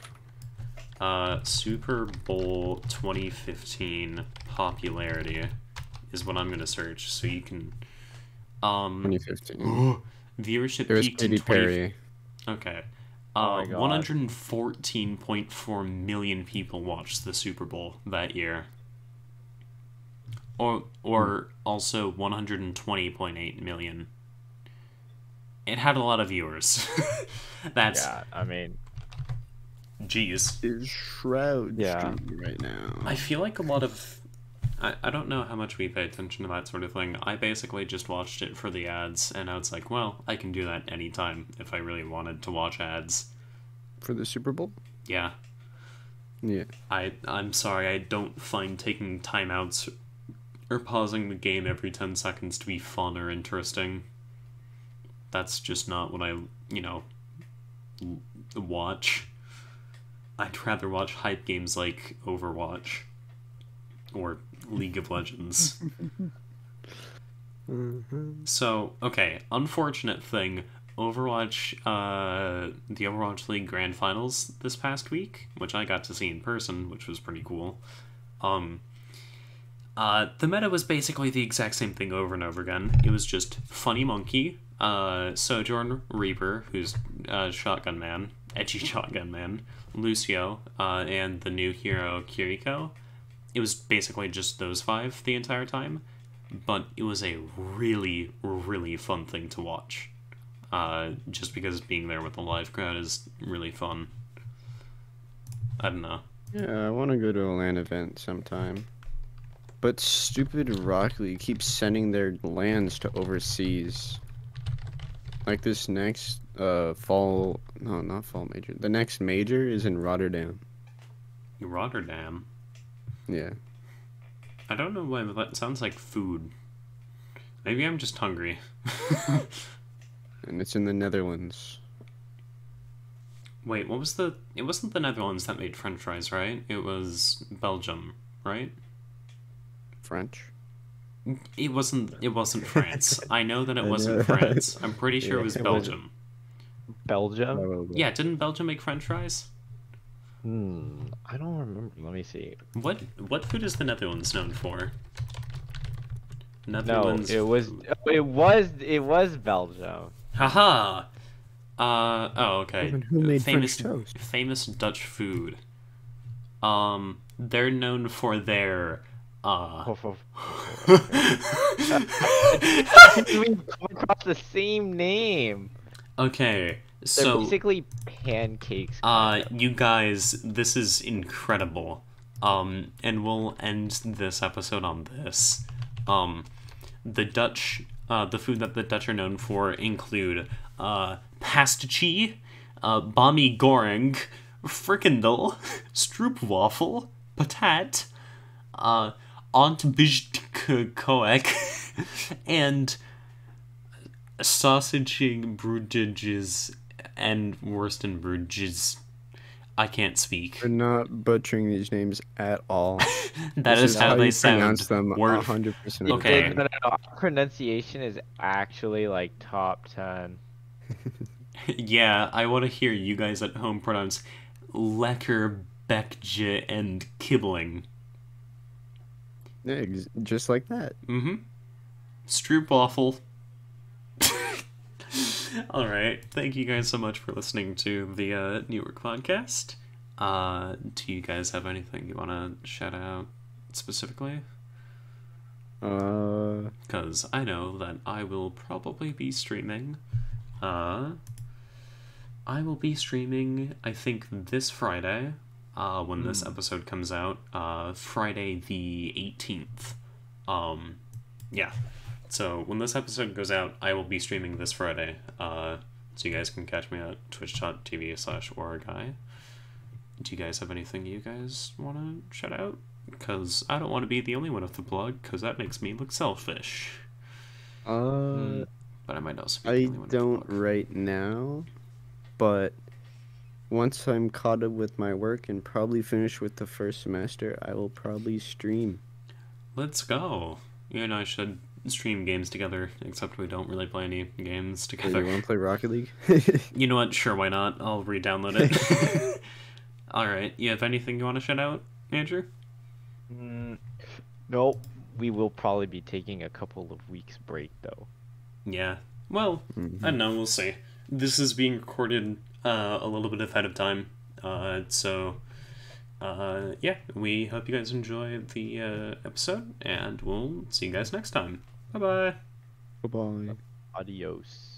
Speaker 3: Super Bowl 2015 popularity is what I'm gonna search, so you can.
Speaker 2: 2015.
Speaker 3: Viewership
Speaker 2: It was
Speaker 3: peaked in
Speaker 2: Katy Perry.
Speaker 3: Okay.
Speaker 1: Oh my God.
Speaker 3: 114.4 million people watched the Super Bowl that year. Or also 120.8 million. It had a lot of viewers. That's
Speaker 1: Yeah, I mean,
Speaker 3: jeez.
Speaker 2: Is Shroud
Speaker 1: Yeah.
Speaker 2: streaming right now?
Speaker 3: I feel like a lot of I don't know how much we pay attention to that sort of thing. I basically just watched it for the ads, and I was like, well, I can do that anytime if I really wanted to watch ads.
Speaker 2: For the Super Bowl?
Speaker 3: Yeah.
Speaker 2: Yeah.
Speaker 3: I'm sorry, I don't find taking timeouts or pausing the game every 10 seconds to be fun or interesting. That's just not what I, watch. I'd rather watch hype games like Overwatch or League of Legends. So, okay, unfortunate thing. Overwatch, the Overwatch League Grand Finals this past week, which I got to see in person, which was pretty cool. The meta was basically the exact same thing over and over again. It was just Funny Monkey, Sojourn Reaper, who's Shotgun Man, edgy Shotgun Man, Lucio, and the new hero Kiriko. It was basically just those five the entire time, but it was a really, really fun thing to watch. Just because being there with the live crowd is really fun. I don't know.
Speaker 2: Yeah, I want to go to a LAN event sometime. But stupid Rocket League keeps sending their LANs to overseas. Like this next fall... No, not fall major. The next major is in Rotterdam.
Speaker 3: Rotterdam?
Speaker 2: Yeah.
Speaker 3: I don't know why, but that sounds like food. Maybe I'm just hungry.
Speaker 2: And it's in the Netherlands.
Speaker 3: Wait, what was the... It wasn't the Netherlands that made French fries, right? It was Belgium, right?
Speaker 2: French?
Speaker 3: It wasn't France. I know that it wasn't France. I'm pretty sure it was
Speaker 2: Yeah,
Speaker 3: Belgium.
Speaker 1: Belgium?
Speaker 2: Probably.
Speaker 3: Yeah, didn't Belgium make French fries?
Speaker 1: I don't remember. Let me see.
Speaker 3: What food is the Netherlands known for?
Speaker 1: No,
Speaker 3: Netherlands.
Speaker 1: it was Belgium.
Speaker 3: Haha. Oh, okay.
Speaker 2: Even who made
Speaker 3: famous
Speaker 2: French toast?
Speaker 3: famous Dutch food. They're known for their
Speaker 1: We come across the same name.
Speaker 3: Okay,
Speaker 1: They're
Speaker 3: so
Speaker 1: basically pancakes.
Speaker 3: you guys, this is incredible. And we'll end this episode on this. The Dutch, the food that the Dutch are known for include pastichi, bami goreng, frikandel, stroopwafel, patat, ontbijkoek, and sausage broodjes and wurstenbroodjes. I can't speak.
Speaker 2: We're not butchering these names at all.
Speaker 3: That
Speaker 2: This
Speaker 3: is how they
Speaker 2: you
Speaker 3: sound.
Speaker 2: pronounce them
Speaker 3: Word
Speaker 2: 100%.
Speaker 3: Okay.
Speaker 1: No, our pronunciation is actually like top 10.
Speaker 3: Yeah, I want to hear you guys at home pronounce lekker, bekje, and kibbeling.
Speaker 2: Yeah, just like that.
Speaker 3: Mm-hmm. Stroopwafel. Alright, thank you guys so much for listening to the Neetwork podcast. Do you guys have anything you want to shout out specifically? Because I know that I will probably be streaming. I will be streaming, I think, this Friday, when this episode comes out, Friday the 18th. Yeah. So when this episode goes out, I will be streaming this Friday. So you guys can catch me at twitch.tv/oraguy. do you guys have anything you guys want to shout out? Because I don't want to be the only one with the plug, because that makes me look selfish. But I might also be the
Speaker 2: I
Speaker 3: only one with the
Speaker 2: don't
Speaker 3: plug.
Speaker 2: right now, but once I'm caught up with my work and probably finished with the first semester, I will probably stream.
Speaker 3: Let's go. You and I should stream games together, except we don't really play any games
Speaker 2: Hey,
Speaker 3: together.
Speaker 2: you want to play Rocket League?
Speaker 3: You know what? Sure, why not? I'll re-download it. Alright, you have anything you want to shout out, Andrew?
Speaker 1: Nope. We will probably be taking a couple of weeks break though.
Speaker 3: Yeah. Well, I don't know, we'll see. This is being recorded a little bit ahead of time. Yeah, we hope you guys enjoy the episode, and we'll see you guys next time. Bye-bye.
Speaker 2: Bye-bye.
Speaker 1: Adios.